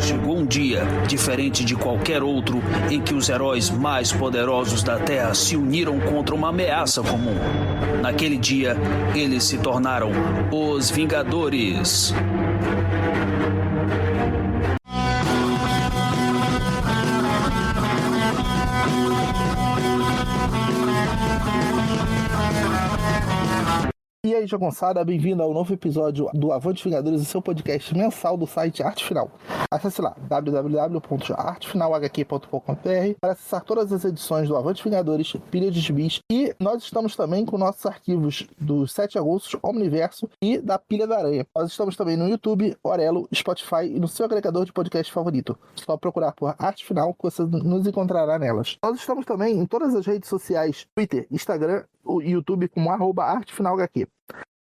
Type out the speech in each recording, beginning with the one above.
chegou um dia, diferente de qualquer outro, em que os heróis mais poderosos da Terra se uniram contra uma ameaça comum. Naquele dia, eles se tornaram os Vingadores. E aí, Jagunçada, bem-vindo ao novo episódio do Avante Vingadores, o seu podcast mensal do site Arte Final. Acesse lá, www.artefinalhq.com.br para acessar todas as edições do Avante Vingadores, Pilha de Gibis, e nós estamos também com nossos arquivos dos 7 Agostos, Omniverso e da Pilha da Aranha. Nós estamos também no YouTube, Orelo, Spotify e no seu agregador de podcast favorito. Só procurar por Arte Final que você nos encontrará nelas. Nós estamos também em todas as redes sociais, Twitter, Instagram e YouTube como @artefinalhq.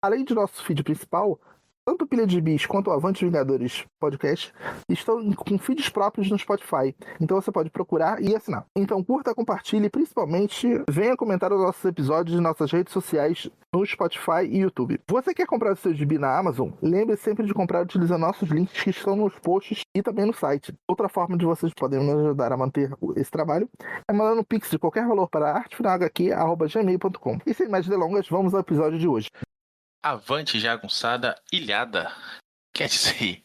Além do nosso feed principal, tanto o Pilha de Bis quanto o Avante Vingadores podcast estão com feeds próprios no Spotify, então você pode procurar e assinar. Então curta, compartilhe e principalmente venha comentar os nossos episódios em nossas redes sociais no Spotify e YouTube. Você quer comprar o seu gibi na Amazon? Lembre sempre de comprar utilizando nossos links que estão nos posts e também no site. Outra forma de vocês poderem nos ajudar a manter esse trabalho é mandando um pix de qualquer valor para artefinalhq@gmail.com. E sem mais delongas, vamos ao episódio de hoje. Avante jagunçada ilhada. Quer dizer,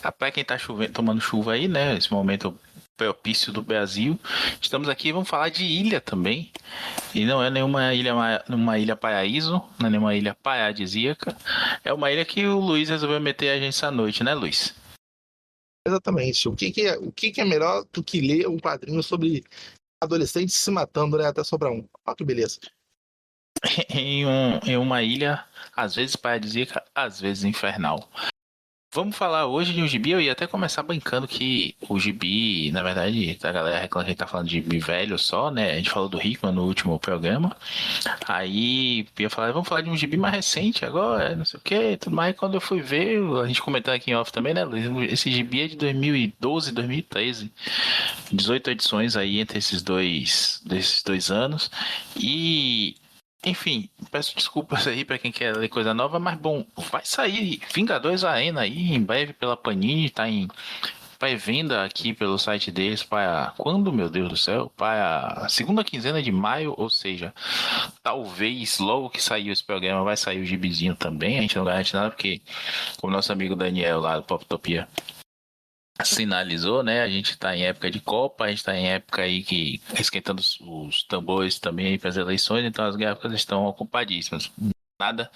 rapaz, quem tá tomando chuva aí, né? Esse momento propício do Brasil. Estamos aqui, vamos falar de ilha também. E não é nenhuma ilha paraíso, não é nenhuma ilha paradisíaca. É uma ilha que o Luiz resolveu meter a gente essa noite, né, Luiz? Exatamente. O que é melhor do que ler um quadrinho sobre adolescentes se matando, né? Até sobrar um. Olha que beleza. Em uma ilha, às vezes paradisíaca, às vezes infernal. Vamos falar hoje de um gibi. Eu ia até começar brincando que o gibi, na verdade, a galera reclama que a gente tá falando de gibi velho só, né? A gente falou do Hickman no último programa. Aí ia falar, vamos falar de um gibi mais recente agora, não sei o que, tudo mais. Quando eu fui ver, a gente comentando aqui em off também, né, Luiz? Esse gibi é de 2012, 2013. 18 edições aí entre desses dois anos. E enfim, peço desculpas aí pra quem quer ler coisa nova, mas bom, vai sair Vingadores Arena aí em breve pela Panini, tá em pré-venda aqui pelo site deles para quando, meu Deus do céu? Para a segunda quinzena de maio, ou seja, talvez logo que sair esse programa vai sair o gibizinho também, a gente não garante nada porque, como nosso amigo Daniel lá do Poptopia sinalizou, né? A gente tá em época de Copa, a gente tá em época aí que esquentando os tambores também aí para as eleições, então as gráficas estão ocupadíssimas. Nada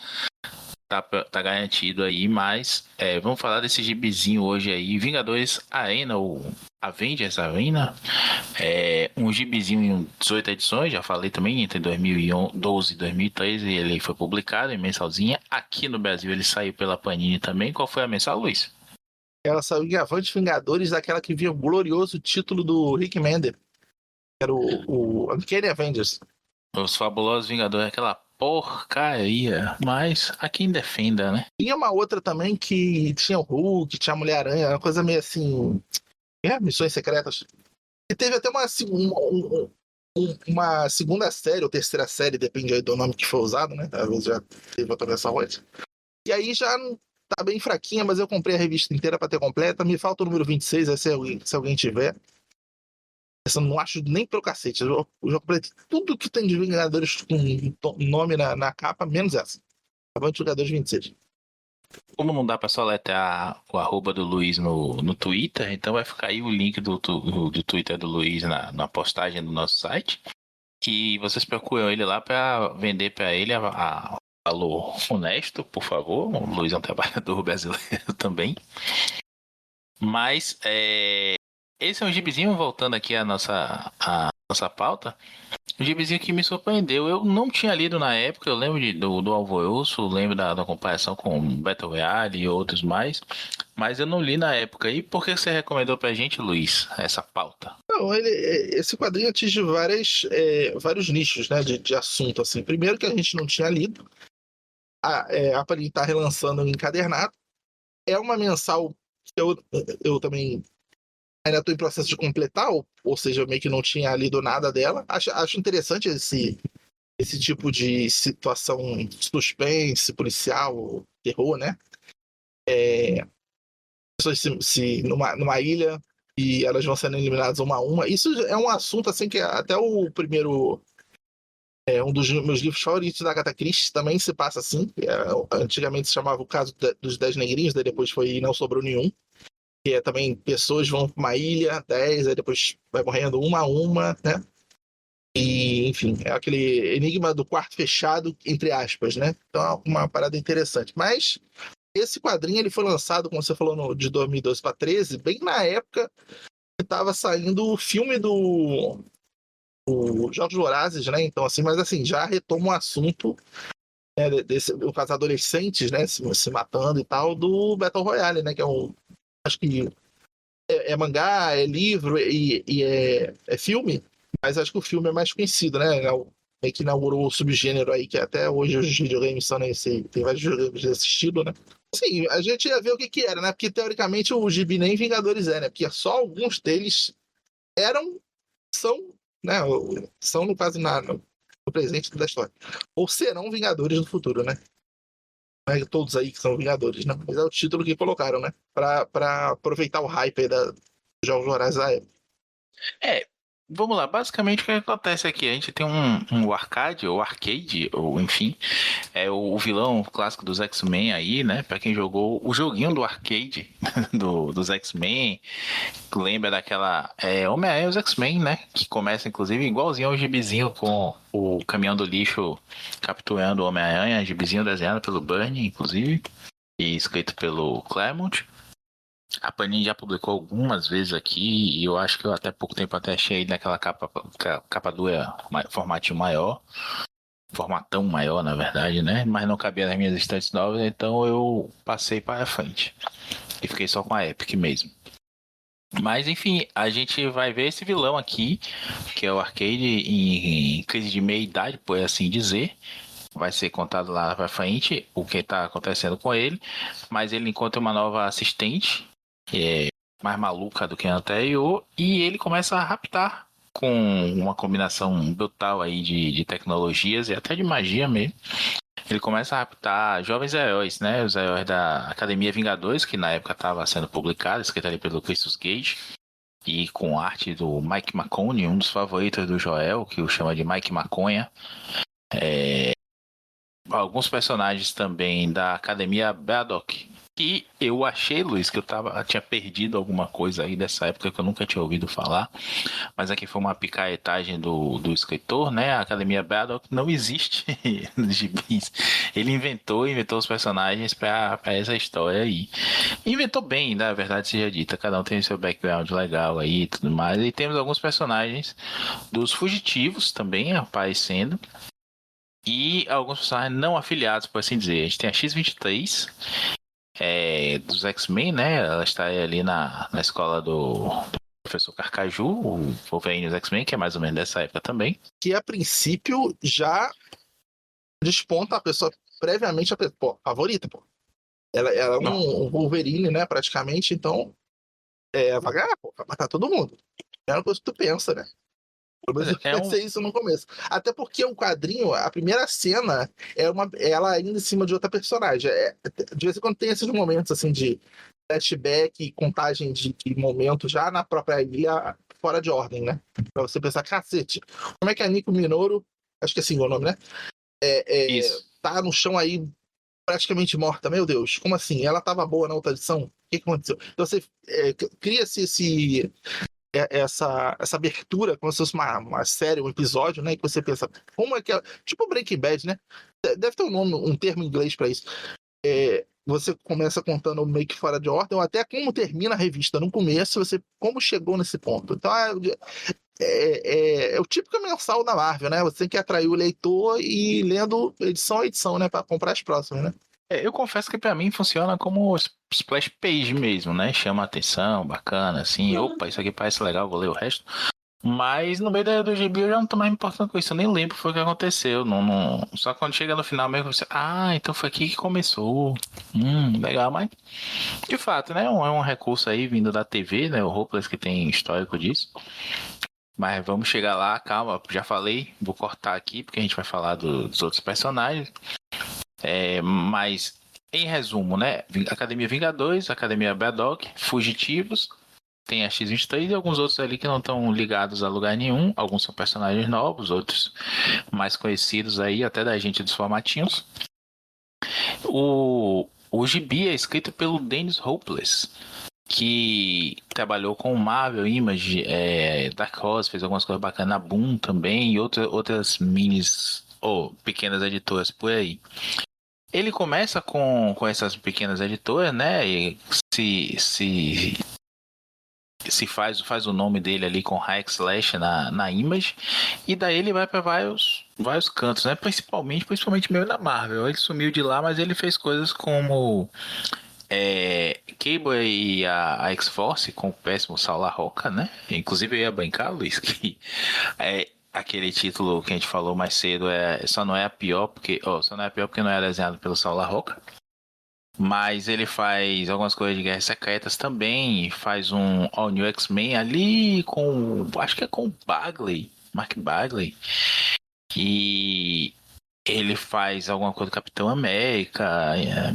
tá garantido aí, mas vamos falar desse gibizinho hoje aí, Vingadores Arena, ou Avengers Arena, um gibizinho em 18 edições, já falei também, entre 2012 e 2013 ele foi publicado em mensalzinha. Aqui no Brasil ele saiu pela Panini também. Qual foi a mensal, Luiz? Ela saiu em Avante Vingadores, daquela que vinha o glorioso título do Rick Mender. Era o Uncanny Avengers. Os Fabulosos Vingadores, aquela porcaria, mas a quem defenda, né? Tinha uma outra também que tinha o Hulk, tinha a Mulher-Aranha, uma coisa meio assim... Missões Secretas. E teve até uma segunda série, ou terceira série, depende aí do nome que for usado, né? Às vezes já teve outra versão antes. E aí já tá bem fraquinha, mas eu comprei a revista inteira pra ter completa. Me falta o número 26, aí se alguém tiver. Essa eu não acho nem pelo cacete. Eu já comprei tudo que tem de Vingadores com nome na capa, menos essa. Avante Vingadores 26. Como não dá pra soletrar o arroba do Luiz no Twitter, então vai ficar aí o link do Twitter do Luiz na postagem do nosso site. E vocês procuram ele lá pra vender pra ele a valor honesto, por favor. O Luiz é um trabalhador brasileiro também. Mas esse é um gibizinho, voltando aqui à nossa pauta. Um gibizinho que me surpreendeu. Eu não tinha lido na época, eu lembro do Alvoroço, lembro da comparação com Battle Royale e outros mais, mas eu não li na época. E por que você recomendou pra gente, Luiz, essa pauta? Não, esse quadrinho atinge vários nichos, né, de assunto. Assim. Primeiro que a gente não tinha lido. A Panini tá relançando encadernado. É uma mensal que eu também ainda estou em processo de completar, ou seja, eu meio que não tinha lido nada dela. Acho interessante esse tipo de situação suspense, policial, terror, né? pessoas numa ilha e elas vão sendo eliminadas uma a uma. Isso é um assunto assim que até o primeiro um dos meus livros favoritos da Agatha Christie também se passa assim. Antigamente se chamava o caso dos 10 negrinhos, daí depois foi Não Sobrou Nenhum. Que é também pessoas vão para uma ilha, 10, aí depois vai morrendo uma a uma, né? E, enfim, é aquele enigma do quarto fechado, entre aspas, né? Então é uma parada interessante. Mas esse quadrinho ele foi lançado, como você falou, de 2012 para 13, bem na época que estava saindo o filme do Jogos Vorazes, né? Então, assim, mas assim, já retoma um assunto os adolescentes, né? Se matando e tal, do Battle Royale, né? Que é acho que é mangá, é livro e é filme, mas acho que o filme é mais conhecido, né? Meio que inaugurou o subgênero aí, que até hoje os videogames são nesse. Tem vários videogames desse estilo, né? Assim, a gente ia ver o que era, né? Porque teoricamente o Gibi nem Vingadores é, né? Porque só alguns deles são, né? São, no caso, no presente da história. Ou serão Vingadores no futuro, né? Não é todos aí que são Vingadores, né? Mas é o título que colocaram, né? Pra aproveitar o hype aí dos Jogos Vorazes da época. Vamos lá. Basicamente, o que acontece aqui? A gente tem um arcade, ou enfim, é o vilão clássico dos X-Men aí, né? Pra quem jogou o joguinho do arcade dos X-Men, lembra daquela Homem-Aranha e os X-Men, né? Que começa, inclusive, igualzinho ao gibizinho com o caminhão do lixo capturando o Homem-Aranha, gibizinho desenhado pelo Bernie, inclusive, e escrito pelo Claremont. A Panini já publicou algumas vezes aqui e eu acho que eu até pouco tempo até achei naquela capa dura, formatinho maior, formatão maior na verdade, né? Mas não cabia nas minhas estantes novas, então eu passei para frente e fiquei só com a Epic mesmo. Mas enfim, a gente vai ver esse vilão aqui, que é o Arcade em crise de meia-idade, por assim dizer. Vai ser contado lá pra frente o que tá acontecendo com ele, mas ele encontra uma nova assistente, que é mais maluca do que a anterior, e ele começa a raptar com uma combinação brutal aí de tecnologias e até de magia mesmo. Ele começa a raptar jovens heróis, né? Os heróis da Academia Vingadores, que na época estava sendo publicado, escrito ali pelo Christos Gage, e com arte do Mike McCone, um dos favoritos do Joel, que o chama de Mike Maconha. Alguns personagens também da Academia Braddock. E eu achei, Luiz, que tinha perdido alguma coisa aí dessa época que eu nunca tinha ouvido falar. Mas aqui foi uma picaretagem do escritor, né? A Academia Braddock não existe nos gibis. Ele inventou os personagens para essa história aí. Inventou bem, na verdade seja dita. Cada um tem seu background legal aí e tudo mais. E temos alguns personagens dos fugitivos também aparecendo. E alguns personagens não afiliados, por assim dizer. A gente tem a X-23, dos X-Men, né? Ela está ali na escola do Professor Carcaju, o Wolverine dos X-Men, que é mais ou menos dessa época também. Que a princípio já desponta a pessoa previamente favorita, pô. Ela é um Wolverine, né? Praticamente, então vai ganhar, pô, vai matar todo mundo. É uma coisa que tu pensa, né? Pelo menos eu pensei isso no começo. Até porque o quadrinho, a primeira cena ela ainda em cima de outra personagem. De vez em quando tem esses momentos assim de flashback e contagem de momento já na própria ilha fora de ordem, né? Pra você pensar, cacete, como é que a Nico Minoru, acho que é assim o nome, né? Tá no chão aí praticamente morta. Meu Deus, como assim? Ela tava boa na outra edição? O que aconteceu? Então você cria-se essa abertura, como se fosse uma série, um episódio, né? Que você pensa, como é que é. Tipo Breaking Bad, né? Deve ter um termo em inglês pra isso. Você começa contando meio que fora de ordem, ou até como termina a revista no começo, como chegou nesse ponto. Então é o típico mensal da Marvel, né? Você tem que atrair o leitor e ir lendo edição a edição, né? Pra comprar as próximas, né? Eu confesso que pra mim funciona como splash page mesmo, né? Chama a atenção, bacana, assim. Opa, isso aqui parece legal, vou ler o resto. Mas no meio do gibi eu já não tô mais me importando com isso. Eu nem lembro o que foi que aconteceu. Só quando chega no final mesmo você. Então foi aqui que começou. Legal, mas. De fato, né? É um recurso aí vindo da TV, né? O Hopeless que tem histórico disso. Mas vamos chegar lá, calma, já falei. Vou cortar aqui porque a gente vai falar dos outros personagens. Mas Em resumo, né? Academia Vingadores, Academia Braddock, Fugitivos, tem a X-23 e alguns outros ali que não estão ligados a lugar nenhum. Alguns são personagens novos, outros mais conhecidos aí, até da gente dos formatinhos. O gibi é escrito pelo Dennis Hopeless, que trabalhou com Marvel, Image, Dark Horse, fez algumas coisas bacanas na Boom também, e outras minis ou pequenas editoras por aí. Ele começa com essas pequenas editoras, né? E se faz o nome dele ali com Hack Slash na Image, e daí ele vai para vários cantos, né? Principalmente meio na Marvel. Ele sumiu de lá, mas ele fez coisas como Cable e a X-Force com o péssimo Saul LaRocca, né? Inclusive eu ia brincar, Luiz, que aquele título que a gente falou mais cedo só não é a pior porque não é desenhado pelo Saul LaRocca. Mas ele faz algumas coisas de Guerras Secretas também, faz um All New X-Men ali acho que é com o Mark Bagley. E ele faz alguma coisa do Capitão América,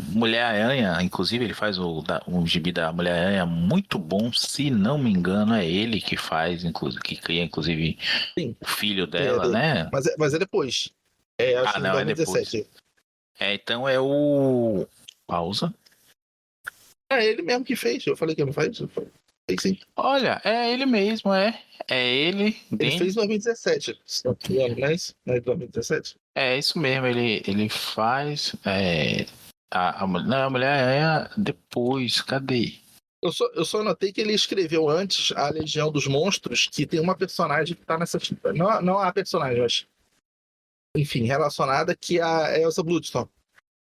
Mulher-Aranha, inclusive ele faz um gibi da Mulher-Aranha muito bom, se não me engano é ele que faz, que cria inclusive Sim, o filho sim, é dela, dele. né? Mas é depois. Acho Ah, que em não, é depois. 2017. Então é o... Pausa. É ele mesmo que fez. Eu falei que não faz. Fez sim. Olha, é ele mesmo, é. É ele, Ele fez Dennis. em 2017. Se não me engano, mas não é 2017. É isso mesmo, ele faz. Não, a Mulher-Aranha depois, cadê? Eu só notei que ele escreveu antes a Legião dos Monstros, que tem uma personagem que tá nessa. Não a personagem, mas. Enfim, relacionada, que é a Elsa Bloodstone.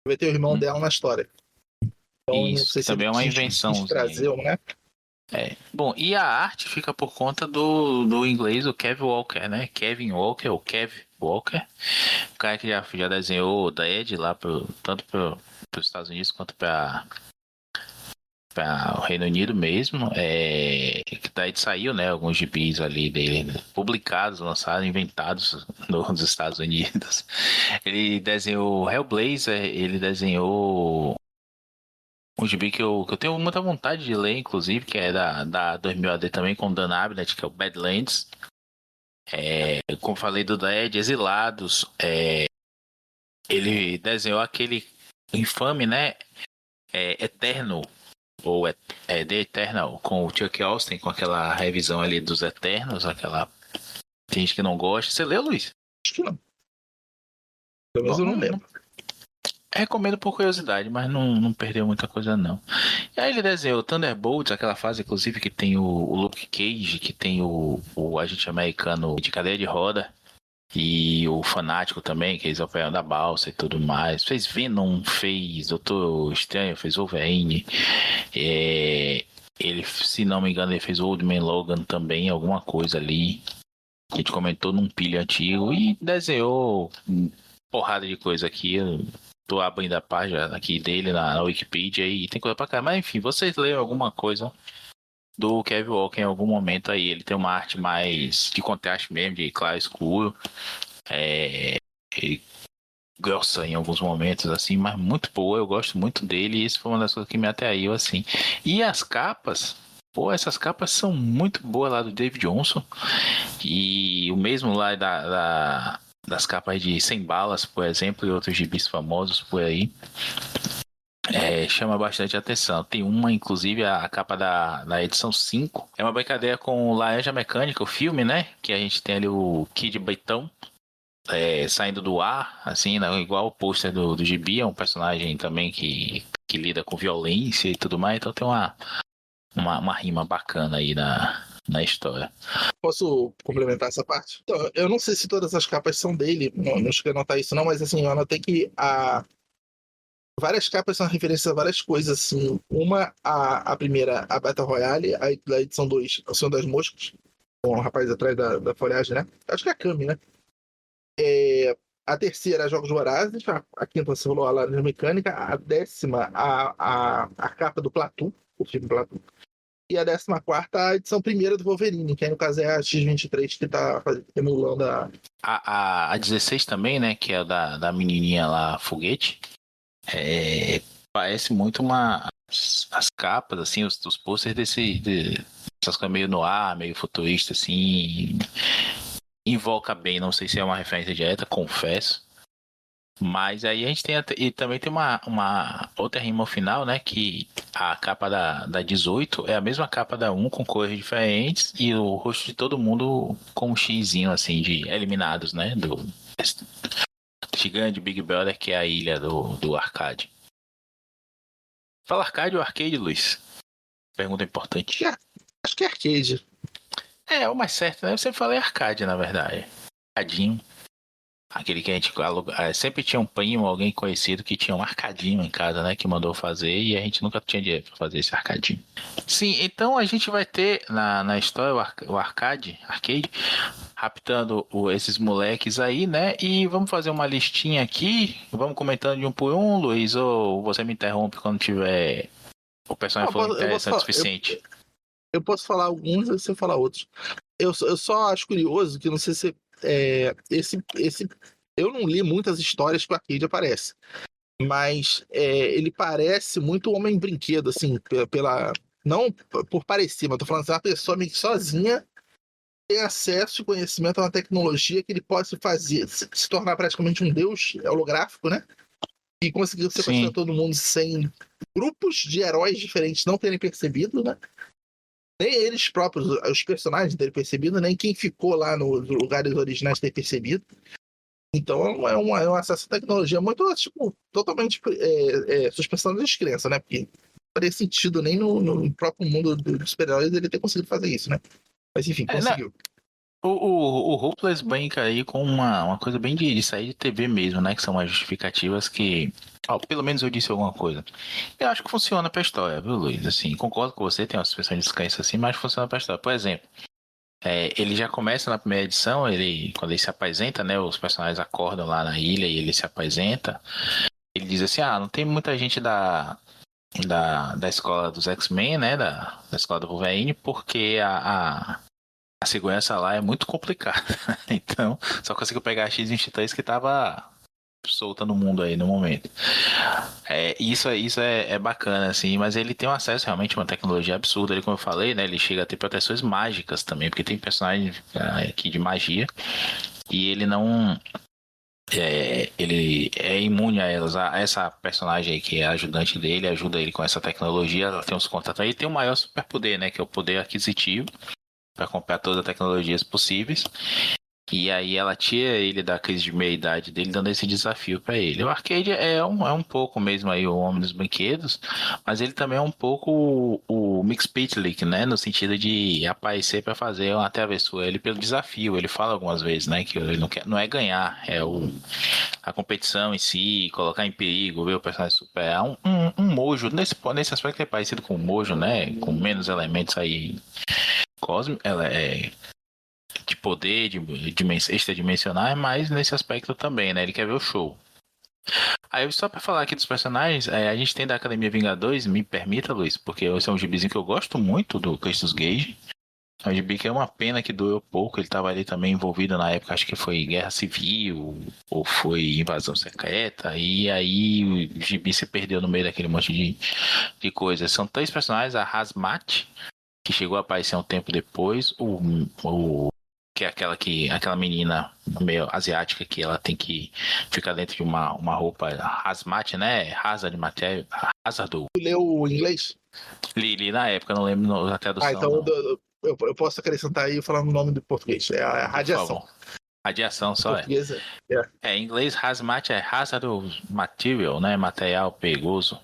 Vai ter o irmão Hum, dela na história. Então, não Isso, sei que se ele também é uma quis invençãozinha trazer aí. ou não, né? Bom, e a arte fica por conta do inglês, o Kevin Walker, né? Kevin Walker, ou Kev Walker. O cara que já desenhou o Dead lá, tanto para os Estados Unidos quanto para o Reino Unido mesmo, que daí saiu, né, alguns gibis ali dele, publicados, lançados, inventados nos Estados Unidos. Ele desenhou Hellblazer, ele desenhou um gibi que eu tenho muita vontade de ler, inclusive, que é da 2000 AD também, com Dan Abnett, que é o Badlands. Como falei do Dead, Exilados, ele desenhou aquele infame, né, Eterno, ou The Eternal, com o Chuck Austin, com aquela revisão ali dos Eternos, tem gente que não gosta. Você leu, Luiz? Acho que não. Pelo menos Bom, eu não lembro. recomendo por curiosidade, mas não perdeu muita coisa não. E aí ele desenhou Thunderbolts, aquela fase inclusive que tem o Luke Cage, que tem o agente americano de cadeira de roda, e o Fanático também, que eles operam da balsa e tudo mais. Fez Venom, fez Doutor Estranho, fez Wolverine. Ele, se não me engano, ele fez Old Man Logan também, alguma coisa ali. Que a gente comentou num pilha antigo. E desenhou porrada de coisa aqui. Eu tô abrindo a página aqui dele na Wikipedia e tem coisa pra cá. Mas enfim, vocês leram alguma coisa do Kevin Walker em algum momento aí? Ele tem uma arte mais de contraste mesmo, de claro e escuro. Ele grossa em alguns momentos, assim, mas muito boa. Eu gosto muito dele e isso foi uma das coisas que me atraiu, assim. E as capas, pô, essas capas são muito boas lá do David Johnson. E o mesmo lá das capas de 100 balas, por exemplo, e outros gibis famosos por aí. Chama bastante atenção. Tem uma, inclusive, a capa da edição 5. É uma brincadeira com Laranja Mecânica, o filme, né? Que a gente tem ali o Kid Beitão saindo do ar, assim, né? Igual o pôster do Gibi. É um personagem também que lida com violência e tudo mais. Então tem uma rima bacana aí na história. Posso complementar essa parte? Então, eu não sei se todas as capas são dele, não cheguei a notar isso não, mas assim, eu anotei que várias capas são referências a várias coisas, assim. A primeira, a Battle Royale, da edição 2, O Senhor das Moscas, com o rapaz atrás da folhagem, né? Acho que é a Kami, né? A terceira, Jogos Vorazes, a quinta, você falou, a Laranja Mecânica, a décima, a capa do Platoon, o filme Platoon. E a 14ª, a edição primeira do Wolverine, que aí no caso é a X-23, que tá emulando a... A 16 também, né? Que é da menininha lá, Foguete. Parece muito as capas, assim, os posters essas coisas meio no ar, meio futurista, assim. Invoca bem, não sei se é uma referência direta, confesso. Mas aí a gente tem e também tem uma outra rima ao final, né? Que a capa da 18 é a mesma capa da 1 com cores diferentes e o rosto de todo mundo com um xizinho assim de eliminados, né? Do gigante Big Brother, que é a ilha do arcade. Fala arcade ou arcade, Luiz? Pergunta importante. Acho que é arcade. É, o mais certo, né? Eu sempre falei arcade, na verdade. Arcadinho. Aquele que a gente aluga, sempre tinha um primo, alguém conhecido que tinha um arcadinho em casa, né? Que mandou fazer e a gente nunca tinha dinheiro pra fazer esse arcadinho. Sim, então a gente vai ter na história o arcade, raptando esses moleques aí, né? E vamos fazer uma listinha aqui. Vamos comentando de um por um, Luiz, ou você me interrompe quando tiver o personagem for interessante o suficiente. Eu posso falar alguns e você falar outros. Eu só acho curioso que não sei se eu não li muitas histórias que o Arcade aparece, mas ele parece muito Homem-Brinquedo, assim, não por parecer, mas tô falando assim, uma pessoa meio que sozinha tem acesso e conhecimento a uma tecnologia que ele pode se tornar praticamente um deus holográfico, né? E conseguir sequestrar todo mundo sem grupos de heróis diferentes não terem percebido, né? Nem eles próprios, os personagens terem percebido, nem quem ficou lá nos lugares originais ter percebido. Então é um acesso à tecnologia muito, tipo, totalmente suspensão de descrença, né? Porque não faria sentido nem no próprio mundo dos super-heróis ele ter conseguido fazer isso, né? Mas enfim, conseguiu. O Hopeless brinca aí com uma coisa bem de sair de TV mesmo, né? Que são as justificativas que. Pelo menos eu disse alguma coisa. Eu acho que funciona pra história, viu, Luiz? Assim, concordo com você, tem uma suspensão de descrença assim, mas funciona pra história. Por exemplo, ele já começa na primeira edição, quando ele se apresenta, né? Os personagens acordam lá na ilha e ele se apresenta. Ele diz assim: não tem muita gente da escola dos X-Men, né? Da escola do Wolverine, porque a segurança lá é muito complicada. Então, só conseguiu pegar a X-23 que tava solta no mundo aí no momento. Isso é bacana, assim, mas ele tem um acesso realmente a uma tecnologia absurda. Ele, como eu falei, né? Ele chega a ter proteções mágicas também, porque tem personagens aqui de magia e ele não. Ele é imune a elas. Essa personagem aí que é ajudante dele, ajuda ele com essa tecnologia. Ela tem uns contatos aí, tem o maior superpoder, né? Que é o poder aquisitivo para comprar todas as tecnologias possíveis. E aí ela tira ele da crise de meia-idade dele, dando esse desafio para ele. O Arcade é um pouco mesmo aí o homem dos brinquedos, mas ele também é um pouco o Mxyzptlk, né? No sentido de aparecer para fazer uma travessura ele pelo desafio. Ele fala algumas vezes, né? Que ele não é ganhar, a competição em si, colocar em perigo, ver o personagem superar. Um Mojo, nesse aspecto é parecido com o Mojo, né? Com menos elementos aí cósmicos. Ela de poder, de extradimensional, mas nesse aspecto também, né? Ele quer ver o show. Aí, só pra falar aqui dos personagens, a gente tem da Academia Vingadores, me permita, Luiz, porque esse é um gibizinho que eu gosto muito do Christus Gage. É um gibi que é uma pena que doeu pouco, ele tava ali também envolvido na época, acho que foi Guerra Civil, ou foi Invasão Secreta, e aí o gibi se perdeu no meio daquele monte de coisas. São 3 personagens, a Hazmat, que chegou a aparecer um tempo depois, que é aquela menina meio asiática que ela tem que ficar dentro de uma roupa hazmat, né? Hazard matéria, hazard. Tu leu o inglês? Li na época, não lembro a tradução. Então eu posso acrescentar aí falando o nome do português. É a radiação. Radiação só português em inglês, hazmat é hazardous material, né? Material perigoso.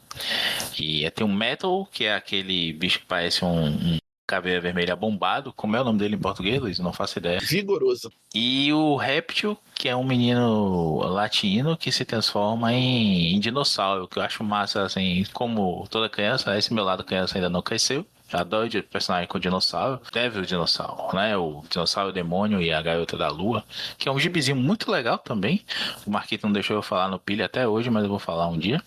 E tem um metal, que é aquele bicho que parece um caveira vermelha bombado. Como é o nome dele em português, Luiz? Não faço ideia. Vigoroso. E o Réptil, que é um menino latino que se transforma em dinossauro, que eu acho massa, assim, como toda criança, esse meu lado criança ainda não cresceu. Eu adoro de personagem com dinossauro. Devil Dinossauro, né? O Dinossauro Demônio e a Garota da Lua, que é um gibizinho muito legal também. O Marquito não deixou eu falar no Pilha até hoje, mas eu vou falar um dia.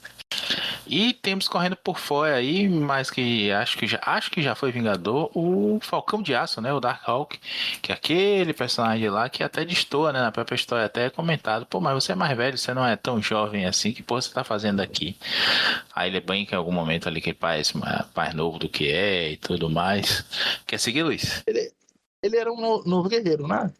E temos correndo por fora aí, mas que acho que já foi Vingador, o Falcão de Aço, né? O Darkhawk, que é aquele personagem lá que até destoa, né? Na própria história até é comentado, pô, mas você é mais velho, você não é tão jovem assim, que porra você tá fazendo aqui? Aí ele brinca em algum momento ali que ele parece mais novo do que é e tudo mais. Quer seguir, Luiz? Ele era um novo guerreiro, né?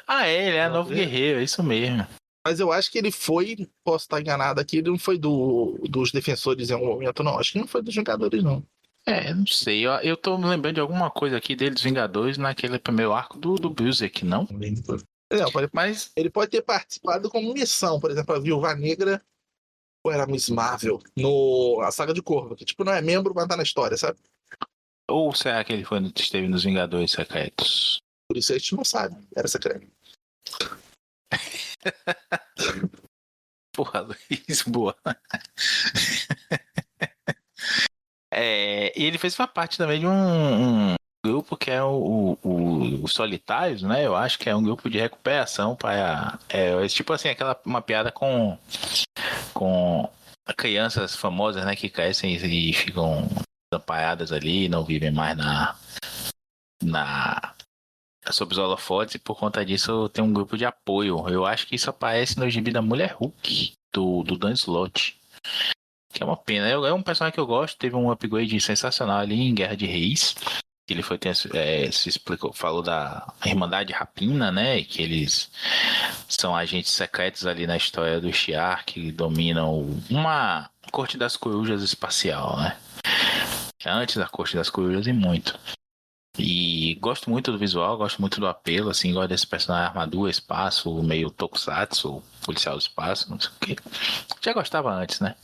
Ah, é, ele é Novo novo guerreiro. guerreiro, é isso mesmo. Mas eu acho que ele foi, posso estar enganado aqui, ele não foi dos defensores em algum momento, não. Acho que não foi dos Vingadores, não. É, não sei, eu tô me lembrando de alguma coisa aqui dele dos Vingadores naquele primeiro arco do Busiek, não? Não, Mas, ele pode ter participado como missão, por exemplo, a Viúva Negra ou era Miss Marvel, a Saga de Corvo, que tipo não é membro, mas tá na história, sabe? ou será que ele esteve nos Vingadores Secretos? Por isso a gente não sabe, era secreto. Porra, Luiz, boa. E ele fez uma parte também de um grupo que é os Solitários, né? Eu acho que é um grupo de recuperação para. Tipo assim, uma piada com crianças famosas, né? Que crescem e ficam desamparadas ali, não vivem mais sob os holofotes, e por conta disso tem um grupo de apoio. Eu acho que isso aparece no gibi da Mulher Hulk, do Dan Slott. Que é uma pena. É um personagem que eu gosto, teve um upgrade sensacional ali em Guerra de Reis. Ele se explicou, falou da Irmandade Rapina, né? Que eles são agentes secretos ali na história do Shi'ar, que dominam uma Corte das Corujas espacial, né? Antes da Corte das Corujas e muito. E gosto muito do visual, gosto muito do apelo, assim, gosto desse personagem armadura, espaço, meio tokusatsu, policial do espaço, não sei o quê. Já gostava antes, né?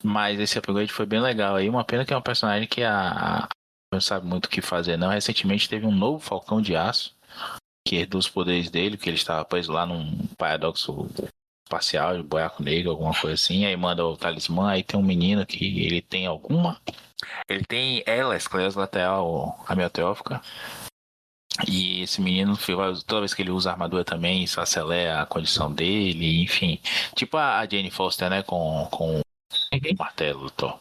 Mas esse upgrade foi bem legal aí. Uma pena que é um personagem que não sabe muito o que fazer, não. Recentemente teve um novo Falcão de Aço, que herdou os poderes dele, que ele estava preso lá num paradoxo espacial, de buraco negro, alguma coisa assim. Aí manda o talismã, aí tem um menino que ele tem alguma. Ele tem esclerose lateral amiotrófica. E esse menino, toda vez que ele usa armadura também, isso acelera a condição dele, enfim. Tipo a Jane Foster, né? Com o martelo do Thor.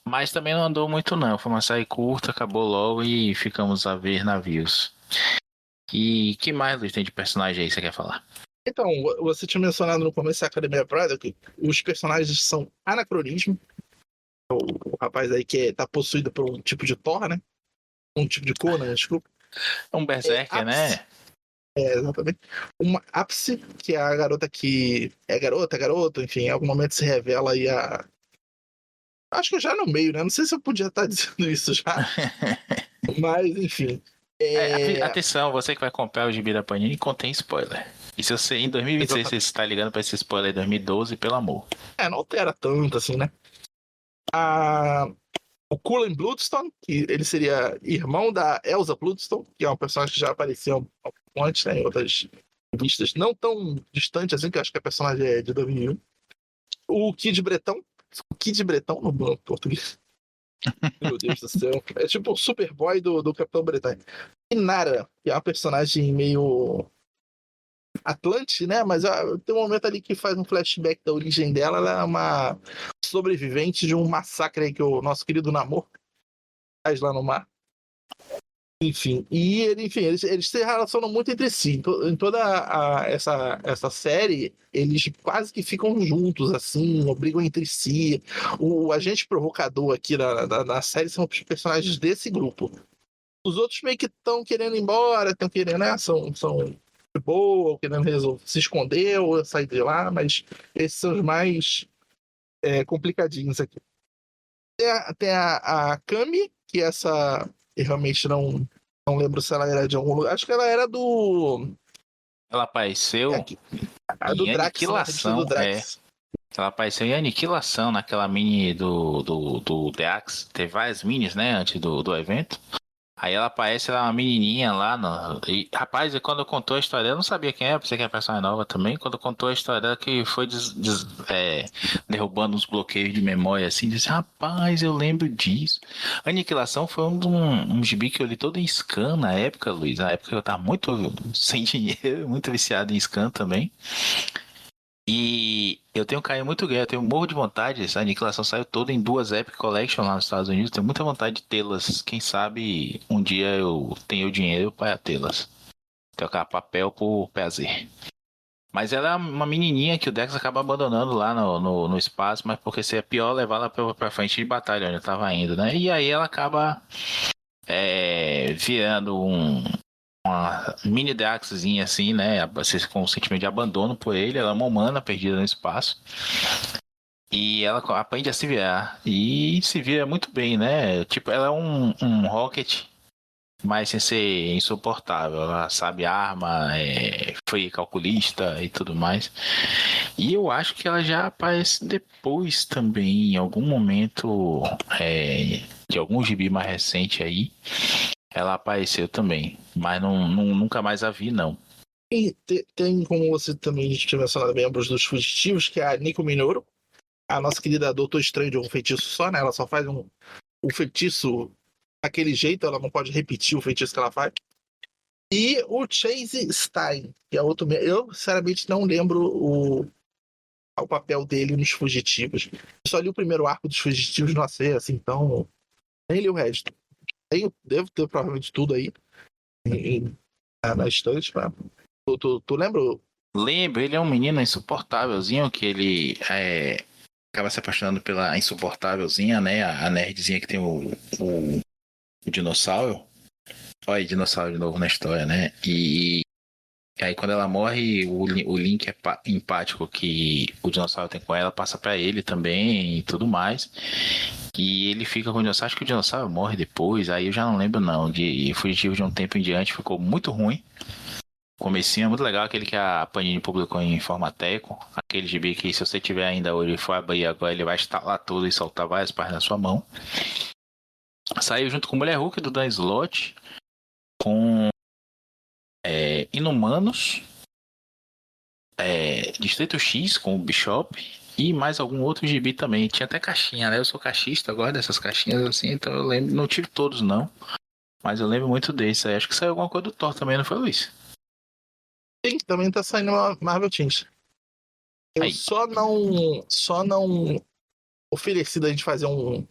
Mas também não andou muito não. Foi uma série curta, acabou logo e ficamos a ver navios. E que mais, Luiz, tem de personagem aí que você quer falar? Então, você tinha mencionado no começo a Academia Prada que os personagens são anacronismo. O rapaz aí que tá possuído por um tipo de Thor, né? Um tipo de cor, né? Desculpa. Um berserker, né? Exatamente. Uma ápice, que é a garota que é garoto, enfim, em algum momento se revela aí a. Acho que já no meio, né? Não sei se eu podia estar dizendo isso já. Mas, enfim. Atenção, você que vai comprar o gibi da Panini, contém spoiler. E se você em 2026 você está ligando para esse spoiler de 2012, pelo amor. Não altera tanto assim, né? O Cullen Bloodstone, que ele seria irmão da Elsa Bloodstone, que é um personagem que já apareceu um pouco antes, né, em outras revistas, não tão distante assim, que eu acho que a personagem é de 2001. O Kid Bretão no português. Meu Deus do céu. É tipo o Superboy do Capitão Bretanha. E Nara, que é uma personagem meio Atlante, né? Mas tem um momento ali que faz um flashback da origem dela. Ela é uma sobrevivente de um massacre aí que o nosso querido Namor faz lá no mar. Enfim, eles se relacionam muito entre si. Em toda essa série, eles quase que ficam juntos, assim, brigam entre si. O agente provocador aqui na série são os personagens desse grupo. Os outros meio que estão querendo ir embora, estão querendo, né? São de boa, querendo se esconder ou sair de lá, mas esses são os mais complicadinhos aqui. Tem a Kami, que essa eu realmente não lembro se ela era de algum lugar. Acho que ela era do. Ela apareceu Do em Drax, Aniquilação. do Drax. Ela apareceu em Aniquilação, naquela mini do Drax. Teve várias minis, né, antes do evento. Aí ela aparece, ela é uma menininha lá. E, rapaz, quando contou a história dela, eu não sabia quem era, pensei que era personagem nova também. Quando contou a história dela, que foi derrubando uns bloqueios de memória, assim, disse: rapaz, eu lembro disso. Aniquilação foi um gibi que eu li todo em scan na época, Luiz. Na época eu tava muito sem dinheiro, muito viciado em scan também. E eu tenho um carinho muito grande, eu tenho um morro de vontade. Essa Aniquilação saiu toda em 2 Epic Collection lá nos Estados Unidos. Tenho muita vontade de tê-las. Quem sabe um dia eu tenho o dinheiro para tê-las. Trocar papel por prazer. Mas ela é uma menininha que o Dex acaba abandonando lá no espaço, mas porque seria pior levar ela pra frente de batalha onde eu tava indo, né? E aí ela acaba virando uma mini Draxzinha assim, né? Você com um sentimento de abandono por ele. Ela é uma humana perdida no espaço. E ela aprende a se virar. E se vira muito bem, né? Tipo, ela é um Rocket, mas sem ser insuportável. Ela sabe arma, foi calculista e tudo mais. E eu acho que ela já aparece depois também, em algum momento de algum gibi mais recente aí. Ela apareceu também, mas nunca mais a vi, não. E tem, como você também tinha mencionado, membros dos fugitivos, que é a Nico Minoru, a nossa querida Doutor Estranho de um feitiço só, né? Ela só faz um feitiço daquele jeito, ela não pode repetir o feitiço que ela faz. E o Chase Stein, que é outro. Eu, sinceramente, não lembro o papel dele nos fugitivos. Eu só li o primeiro arco dos fugitivos, não sei, assim, então. Nem li o resto. Devo ter provavelmente tudo aí na estante. Tu lembra? Lembro, ele é um menino insuportávelzinho que ele acaba se apaixonando pela insuportávelzinha, né? A nerdzinha que tem o dinossauro. Olha aí, dinossauro de novo na história, né? E aí quando ela morre, o link empático que o dinossauro tem com ela passa pra ele também e tudo mais. E ele fica com o dinossauro. Acho que o dinossauro morre depois. Aí eu já não lembro não. De Fugitivo de um tempo em diante ficou muito ruim. O comecinho é muito legal, aquele que a Panini publicou em formateco. Aquele gibi que se você tiver ainda hoje e for abrir agora, ele vai instalar tudo e soltar várias páginas na sua mão. Saiu junto com Mulher Hulk do Dan Slott. Com Inumanos. Distrito X com o Bishop. E mais algum outro gibi também. Tinha até caixinha, né? Eu sou caixista, eu gosto dessas caixinhas assim, então eu lembro. Não tive todos, não. Mas eu lembro muito desse. Acho que saiu alguma coisa do Thor também, não foi, Luiz? Sim, também tá saindo uma Marvel Teens. Eu Aí. só não ofereci da gente fazer um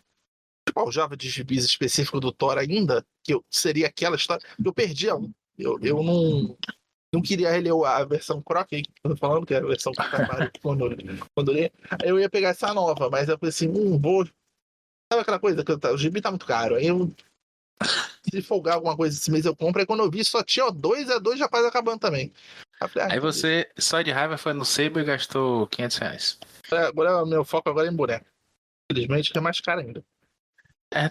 tipo, Java de gibis específico do Thor ainda, que seria aquela história. Eu perdi a. Eu não queria reler a versão Croc, que eu tô falando, que é a versão que tá quando eu li. Aí eu ia pegar essa nova, mas eu falei assim, vou. Sabe aquela coisa que o gibi tá muito caro. Aí eu. Se folgar alguma coisa esse mês eu compro. Aí quando eu vi só tinha dois, a dois já quase acabando também. Aí, Aí você, só de raiva, foi no Sebo e gastou R$ 500. agora meu foco agora é em boneco. Infelizmente, que é mais caro ainda.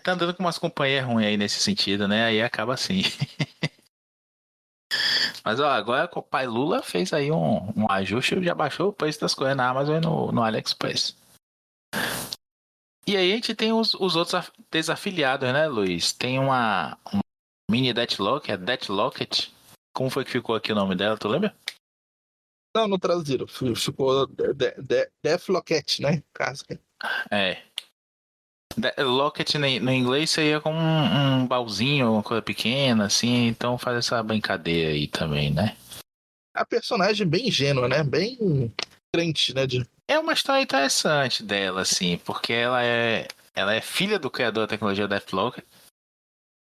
Tá andando com umas companhias ruins aí nesse sentido, né? Aí acaba assim. Mas ó, agora o pai Lula fez aí um ajuste e já baixou o preço das coisas na Amazon e no AliExpress. E aí a gente tem os outros desafiliados, né, Luiz? Tem uma mini Deathlock, é Deathlocket. Como foi que ficou aqui o nome dela, tu lembra? Não traduziram. Ficou Deathlocket, né? Caso. É. Locket no inglês seria como um baúzinho, uma coisa pequena, assim, então faz essa brincadeira aí também, né? A personagem bem ingênua, né? Bem crente, né? É uma história interessante dela, assim, porque ela é filha do criador da tecnologia Deathlock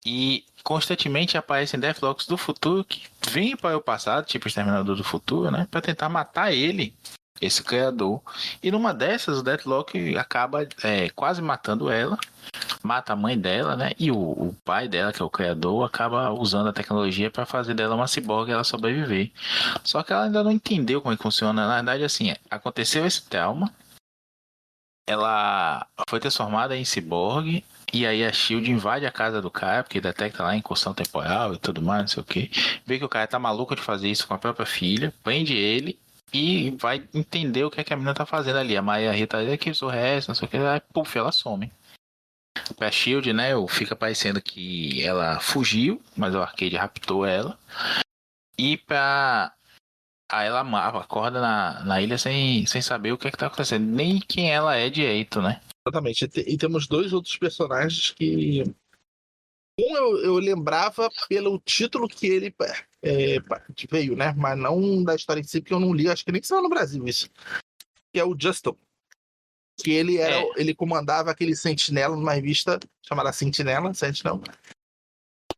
e constantemente aparecem Deathlocks do futuro que vêm para o passado, tipo Exterminador do Futuro, né? Para tentar matar ele, esse criador. E numa dessas, o Deathlock acaba quase matando ela. Mata a mãe dela, né? E o pai dela, que é o criador, acaba usando a tecnologia para fazer dela uma ciborgue e ela sobreviver. Só que ela ainda não entendeu como é que funciona. Na verdade, assim, aconteceu esse trauma. Ela foi transformada em ciborgue. E aí a Shield invade a casa do cara, porque detecta lá incursão temporal e tudo mais, não sei o que. Vê que o cara tá maluco de fazer isso com a própria filha, prende ele e vai entender o que é que a menina tá fazendo ali. A Maria Rita que o resto, não sei o que, aí puf, ela some. Pra Shield, né, fica parecendo que ela fugiu, mas o Arcade raptou ela. E pra... Aí ela acorda na ilha sem saber o que é que tá acontecendo, nem quem ela é direito, né? Exatamente. E temos dois outros personagens que. Um eu lembrava pelo título que ele veio, né? Mas não da história em si, porque eu não li, acho que nem saiu no Brasil isso. que é o Justin. Que ele comandava aquele Sentinela numa revista chamada Sentinela, Sentinel.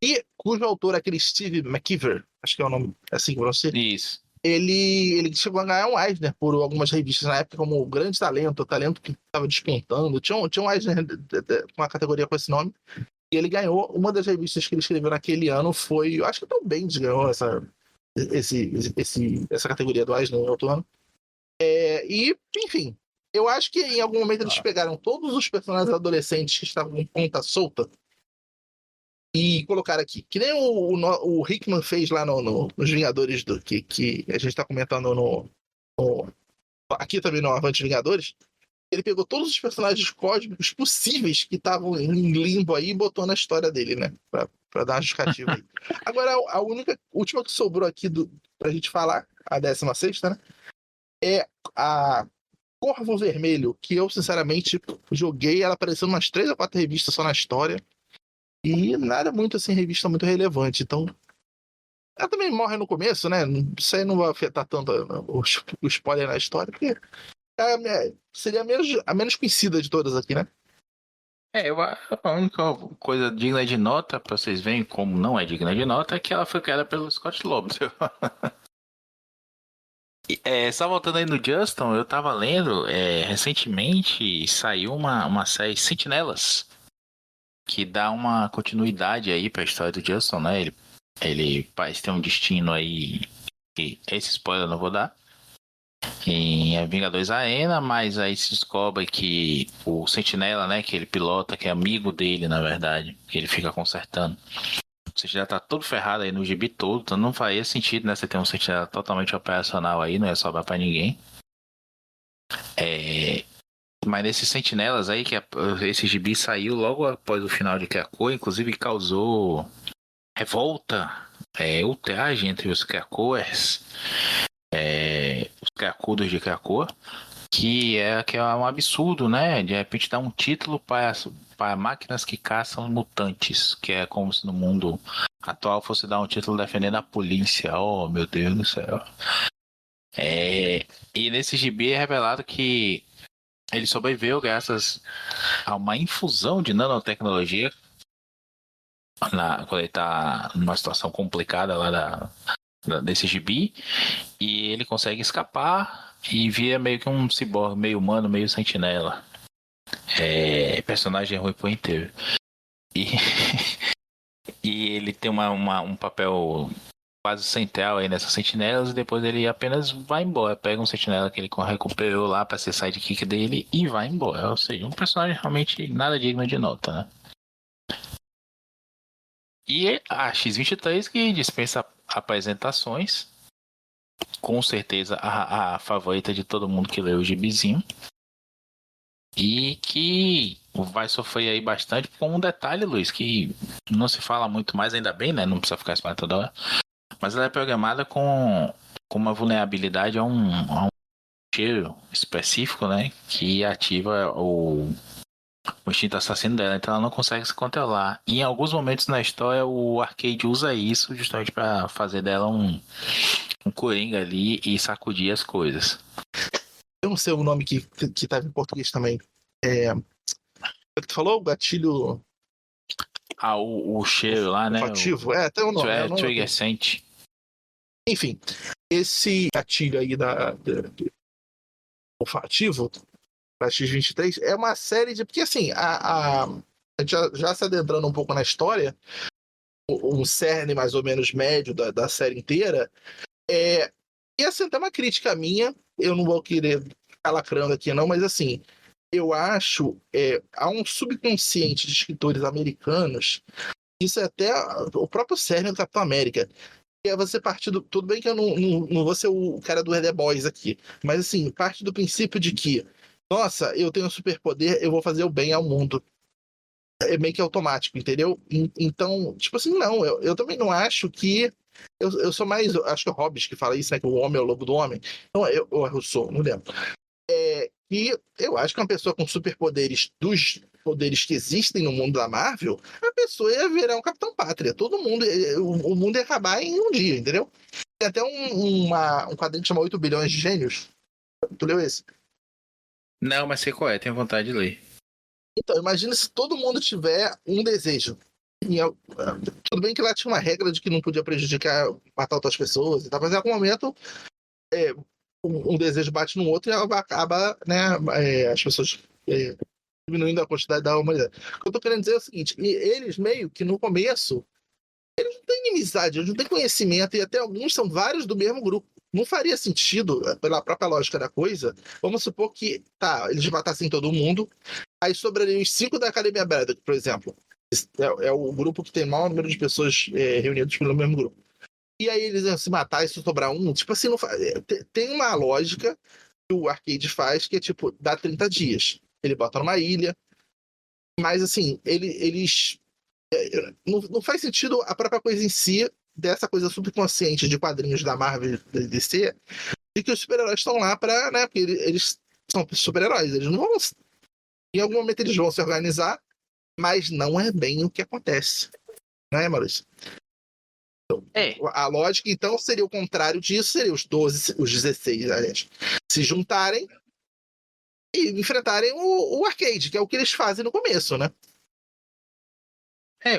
E cujo autor, aquele Steve McKeever, acho que é o nome, assim que pronuncia. Isso. Ele chegou a ganhar um Eisner por algumas revistas na época como grande talento, talento que estava despontando. Tinha um Eisner com uma categoria com esse nome. E ele ganhou, uma das revistas que ele escreveu naquele ano foi, eu acho que o Tom Bendis ganhou essa categoria do Eisner no outro ano. E, enfim, eu acho que em algum momento eles pegaram todos os personagens adolescentes que estavam com ponta solta e colocaram aqui. Que nem o Hickman fez lá nos Vingadores, que a gente tá comentando aqui também no Avante Vingadores. Ele pegou todos os personagens cósmicos possíveis que estavam em limbo aí e botou na história dele, né? Pra dar uma justificativa aí. Agora, a última que sobrou aqui pra gente falar, a 16ª, né? É a Corvo Vermelho, que eu, sinceramente, joguei. Ela apareceu em umas 3 ou 4 revistas só na história. E nada muito, assim, revista muito relevante. Então, ela também morre no começo, né? Isso aí não vai afetar tanto o spoiler na história, porque seria a menos conhecida de todas aqui, né? A única coisa digna de nota, pra vocês verem como não é digna de nota, é que ela foi criada pelo Scott Lobos. Só voltando aí no Justin, eu tava lendo, recentemente saiu uma série Sentinelas, que dá uma continuidade aí pra história do Justin, né? Ele parece ter um destino aí, que esse spoiler eu não vou dar, em Vingadores Arena, mas aí se descobre que o Sentinela, né, que ele pilota, que é amigo dele, na verdade, que ele fica consertando. O Sentinela tá todo ferrado aí no gibi todo, então não faria sentido, né, você ter um Sentinela totalmente operacional aí, não ia sobrar pra ninguém. Mas nesses Sentinelas aí, que esse gibi saiu logo após o final de Krakoa, inclusive causou revolta, ultraje entre os Krakoers, os cracudos de Krakoa, que é um absurdo, né? De repente dar um título para máquinas que caçam mutantes, que é como se no mundo atual fosse dar um título defendendo a polícia. Oh, meu Deus do céu. E nesse gibi é revelado que ele sobreviveu graças a uma infusão de nanotecnologia quando ele tá numa situação complicada lá desse gibi, e ele consegue escapar e vira meio que um ciborgue, meio humano, meio sentinela. Personagem ruim por inteiro. E ele tem um papel quase central aí nessas sentinelas, e depois ele apenas vai embora, pega um sentinela que ele recuperou lá pra ser sidekick dele e vai embora. Ou seja, um personagem realmente nada digno de nota, né? E a X-23, que dispensa apresentações, com certeza a favorita de todo mundo que leu o gibizinho, e que vai sofrer aí bastante com um detalhe, Luiz, que não se fala muito mais, ainda bem, né? Não precisa ficar esperando toda hora. Mas ela é programada com uma vulnerabilidade a um cheiro específico, né? Que ativa o instinto assassino dela, então ela não consegue se controlar. E em alguns momentos na história o Arcade usa isso justamente para fazer dela um coringa ali e sacudir as coisas. Eu não sei o nome que tava em português também. O que tu falou? O gatilho... O cheiro lá, né? Olfativo? Tem um nome. Trigger Scent. Enfim, esse gatilho aí olfativo para X-23 é uma série de... Porque, assim, a gente já se adentrando um pouco na história, um cerne mais ou menos médio da série inteira, e, assim, até uma crítica minha, eu não vou querer ficar lacrando aqui, não, mas, assim, eu acho há um subconsciente de escritores americanos, isso é até o próprio cerne do Capitão América, que é você partir do... Tudo bem que eu não vou ser o cara do The Boys aqui, mas, assim, parte do princípio de que nossa, eu tenho um superpoder, eu vou fazer o bem ao mundo. É meio que automático, entendeu? Então, tipo assim, não, eu também não acho que... Eu sou mais... Acho que é o Hobbes que fala isso, né? Que o homem é o lobo do homem. Então, eu sou, não lembro. E eu acho que uma pessoa com superpoderes dos poderes que existem no mundo da Marvel, a pessoa ia virar um Capitão Pátria. Todo mundo... O mundo ia acabar em um dia, entendeu? Tem até um quadrinho que chama 8 bilhões de gênios. Tu leu esse? Não, mas sei qual é, tenho vontade de ler. Então, imagina se todo mundo tiver um desejo. Tudo bem que lá tinha uma regra de que não podia prejudicar, matar outras pessoas e tal, mas em algum momento um desejo bate no outro e acaba, né, as pessoas diminuindo a quantidade da humanidade. O que eu tô querendo dizer é o seguinte, eles meio que no começo, eles não têm inimizade, eles não têm conhecimento, e até alguns são vários do mesmo grupo. Não faria sentido, pela própria lógica da coisa, vamos supor que, tá, eles matassem todo mundo, aí sobrariam os 5 da Academia Braddock, por exemplo. É o grupo que tem o maior número de pessoas reunidas pelo mesmo grupo. E aí eles iam se matar e se sobrar um. Tipo assim, não tem uma lógica que o Arcade faz que é tipo, dá 30 dias. Ele bota numa ilha. Mas assim, eles. Não faz sentido a própria coisa em si, dessa coisa subconsciente de quadrinhos da Marvel e da DC, de que os super-heróis estão lá pra, né? Porque eles são super-heróis. Eles não vão. Em algum momento eles vão se organizar, mas não é bem o que acontece. Não é, Maurício? É, A lógica, então, seria o contrário disso, seria os 12, os 16, aliás, se juntarem e enfrentarem o Arcade, que é o que eles fazem no começo, né?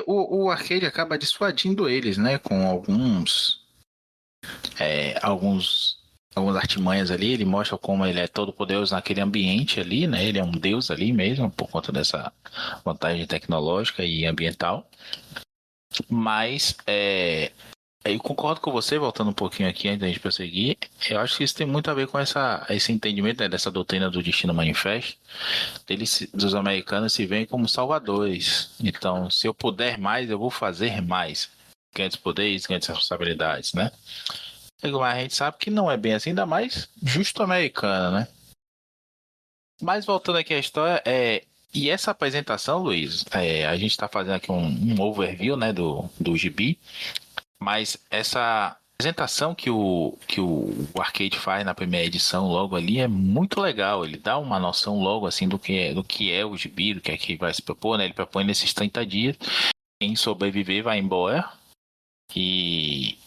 o Arcade acaba dissuadindo eles, né? Com algumas artimanhas ali. Ele mostra como ele é todo poderoso naquele ambiente ali, né? Ele é um deus ali mesmo, por conta dessa vantagem tecnológica e ambiental. Mas eu concordo com você, voltando um pouquinho aqui antes da gente prosseguir. Eu acho que isso tem muito a ver com esse entendimento, né, dessa doutrina do Destino Manifesto. Dos americanos se veem como salvadores. Então, se eu puder mais, eu vou fazer mais. Grandes poderes, grandes responsabilidades, né? Mas a gente sabe que não é bem assim, ainda mais justo americano, né? Mas voltando aqui à história, e essa apresentação, Luiz, a gente está fazendo aqui um overview, né, do gibi. Mas essa apresentação que o Arcade faz na primeira edição logo ali é muito legal. Ele dá uma noção logo assim do que é o gibi, do que é que vai se propor, né? Ele propõe nesses 30 dias. Quem sobreviver vai embora. E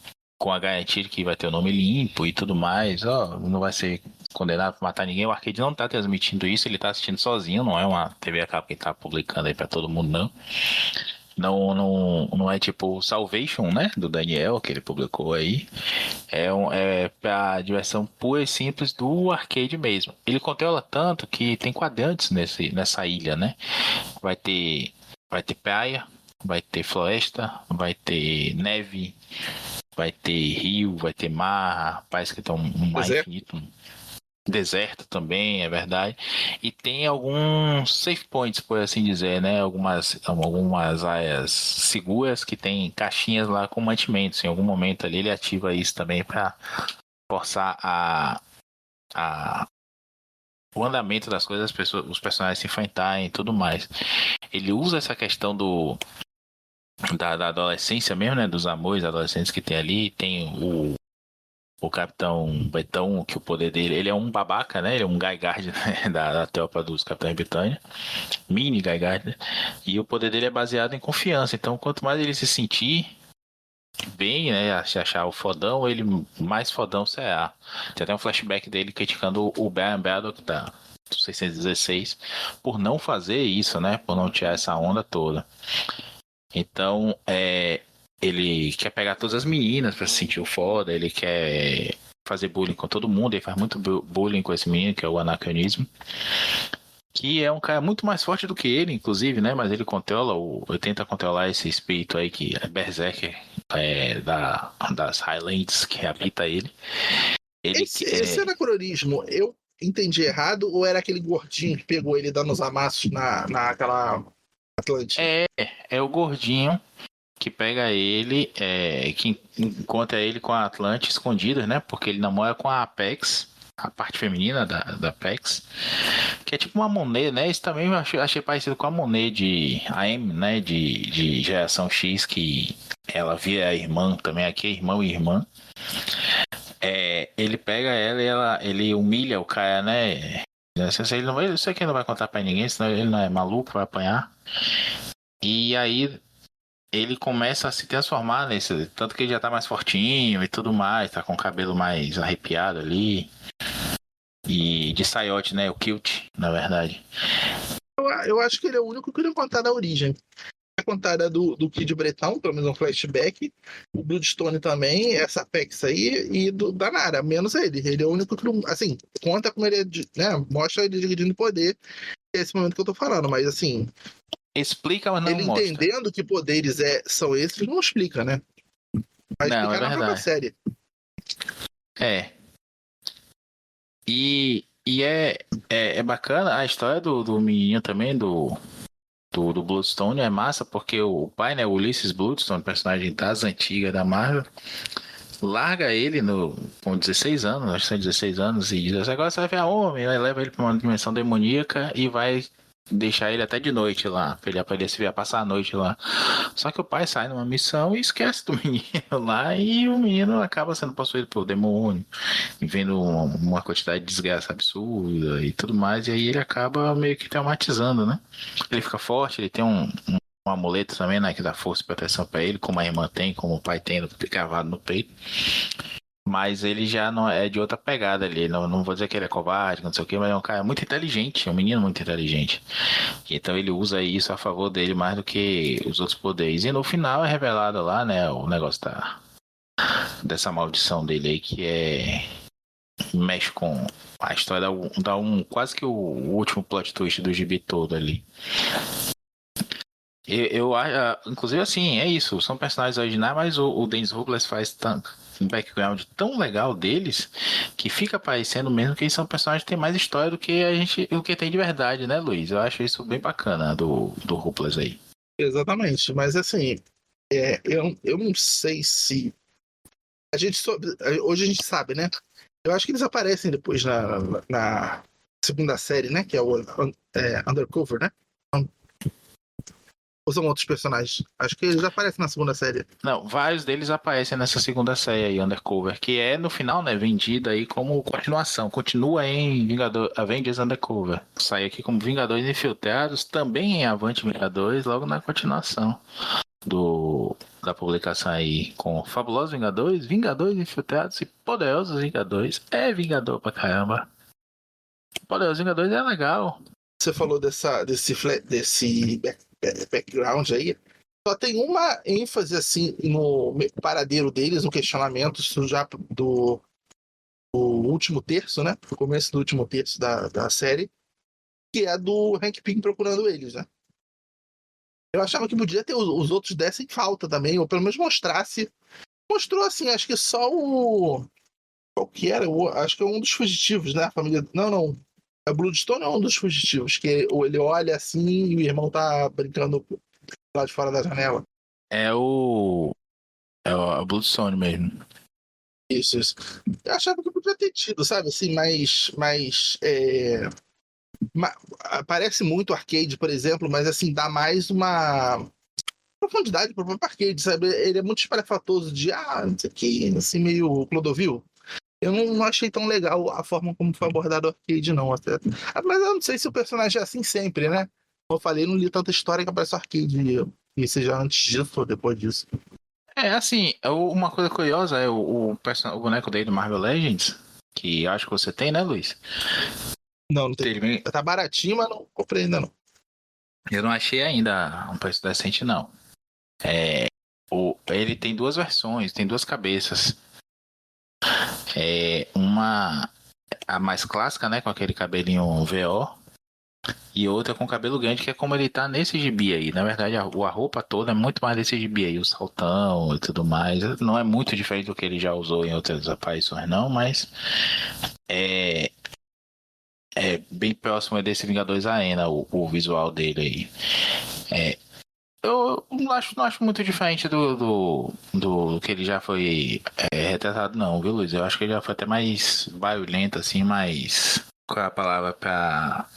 com a garantia de que vai ter o nome limpo e tudo mais. Ó, não vai ser condenado por matar ninguém. O Arcade não tá transmitindo isso, ele tá assistindo sozinho, não é uma TV a cabo que tá publicando aí pra todo mundo, não. Não é tipo o Salvation, né? Do Daniel, que ele publicou aí. É pra diversão pura e simples do arcade mesmo. Ele controla tanto que tem quadrantes nessa ilha, né? Vai ter, vai ter praia, vai ter floresta, vai ter neve, vai ter rio, vai ter mar. Parece que tem um mar infinito. Deserto também, é verdade. E tem alguns safe points, por assim dizer, né? Algumas áreas seguras que tem caixinhas lá com mantimentos. Em algum momento ali ele ativa isso também para forçar a, o andamento das coisas, os personagens se enfrentarem e tudo mais. Ele usa essa questão da adolescência mesmo, né? Dos amores adolescentes que tem ali. Tem o Capitão Betão, que o poder dele, ele é um babaca, né? Ele é um Guy Gardner, né? da tropa dos Capitães Britânia, mini Guy Gardner, e o poder dele é baseado em confiança. Então, quanto mais ele se sentir bem, né, se achar o fodão, ele mais fodão será. Tem até um flashback dele criticando o Baron Braddock da 616 por não fazer isso, né? Por não tirar essa onda toda. Então, ele quer pegar todas as meninas pra se sentir o foda, ele quer fazer bullying com todo mundo, ele faz muito bullying com esse menino, que é o anacronismo. Que é um cara muito mais forte do que ele, inclusive, né? Mas ele ele tenta controlar esse espírito aí que é Berserker, das Highlands que habita ele. Esse anacronismo, eu entendi errado ou era aquele gordinho que pegou ele dando os amassos naquela Atlântida? É o gordinho que pega ele, que encontra ele com a Atlante escondida, né? Porque ele namora com a Apex, a parte feminina da Apex, que é tipo uma Monet, né? Isso também eu achei parecido com a Monet de AM, né? De geração X, que ela via a irmã também, aqui é irmão e irmã. Ele pega ela e ele humilha o cara, né? Isso aqui não vai contar pra ninguém, senão ele não é maluco, vai apanhar. E aí ele começa a se transformar nesse. Tanto que ele já tá mais fortinho e tudo mais, tá com o cabelo mais arrepiado ali. E de Saiote, né? O Kilt, na verdade. Eu acho que ele é o único que não contar da origem. A contada do Kid Bretão, pelo menos um flashback. O Bloodstone também, essa Apex aí, e da Nara, menos ele. Ele é o único que não. Assim, conta como ele é. Né, mostra ele dividindo poder. É esse momento que eu tô falando, mas assim. Explica, mas não Ele mostra. entendendo que poderes são esses, não explica, né? Vai Não, é explicar na própria verdade. série. É. E é bacana a história do menino também, do Bloodstone, é massa, porque o pai, né, o Ulysses Bloodstone, personagem das antigas da Marvel, larga ele com 16 anos, acho que são 16 anos, e diz assim, agora você vai ver a homem, aí leva ele pra uma dimensão demoníaca e vai deixar ele até de noite lá, pra ele aprender a passar a noite lá. Só que o pai sai numa missão e esquece do menino lá, e o menino acaba sendo possuído pelo demônio, e vendo uma quantidade de desgraça absurda e tudo mais, e aí ele acaba meio que traumatizando, né? Ele fica forte, ele tem um amuleto também, né, que dá força e proteção pra ele, como a irmã tem, como o pai tem, cravado no peito. Mas ele já não é de outra pegada ali. Não vou dizer que ele é covarde, não sei o que, mas é um cara muito inteligente, é um menino muito inteligente. Então ele usa isso a favor dele mais do que os outros poderes. E no final é revelado lá, né, o negócio dessa maldição dele aí, que mexe com a história, dá quase que o último plot twist do gibi todo ali. Eu acho, inclusive assim, é isso, são personagens originais, mas o Dennis Hopeless faz um background tão legal deles que fica parecendo mesmo que eles são personagens que têm mais história do que tem de verdade, né, Luiz? Eu acho isso bem bacana do Hopeless aí. Exatamente. Mas assim, eu não sei se. Hoje a gente sabe, né? Eu acho que eles aparecem depois na segunda série, né? Que é o Undercover, né? Ou são outros personagens? Acho que eles aparecem na segunda série. Não, vários deles aparecem nessa segunda série aí, Undercover, que é no final, né, vendida aí como continuação. Continua em Avengers Undercover. Sai aqui como Vingadores Infiltrados, também em Avante Vingadores, logo na continuação da publicação aí, com Fabulosos Vingadores, Vingadores Infiltrados e Poderosos Vingadores. É Vingador pra caramba. Poderosos Vingadores é legal. Você falou desse background aí. Só tem uma ênfase assim no paradeiro deles, no questionamento isso já do último terço, né? O começo do último terço da série, que é do Hank Pym procurando eles, né? Eu achava que podia ter os outros dessem falta também, ou pelo menos mostrasse. Mostrou assim, acho que só o. Qual que era? Acho que é um dos fugitivos, né? A família. Não, não. A Bloodstone é um dos fugitivos, que ele olha assim e o irmão tá brincando lá de fora da janela. É o. É o Bloodstone mesmo. Isso, isso. Eu achava que podia ter tido, sabe? Assim, ma- parece muito arcade, por exemplo, mas assim, dá mais uma profundidade pro próprio arcade, sabe? Ele é muito espalhafatoso de, não sei o que, assim, meio Clodovil. Eu não achei tão legal a forma como foi abordado o arcade, não. Até. Mas eu não sei se o personagem é assim sempre, né? Como eu falei, não li tanta história que aparece o arcade, e seja antes disso ou depois disso. É assim, uma coisa curiosa é o boneco dele do Marvel Legends, que acho que você tem, né, Luiz? Não, não tem. Ele- Tá baratinho, mas não comprei ainda não. Eu não achei ainda um preço decente, não. Ele tem duas versões, tem duas cabeças. Uma, a mais clássica, né, com aquele cabelinho VO, e outra com cabelo grande, que é como ele tá nesse gibi aí. Na verdade, a roupa toda é muito mais desse gibi aí, o saltão e tudo mais. Não é muito diferente do que ele já usou em outras aparições, não, mas é, é bem próximo desse Vingadores Arena, o visual dele aí. Eu não acho muito diferente do que ele já foi retratado, não, viu, Luiz? Eu acho que ele já foi até mais barulhento, assim, mais. Qual é a palavra pra.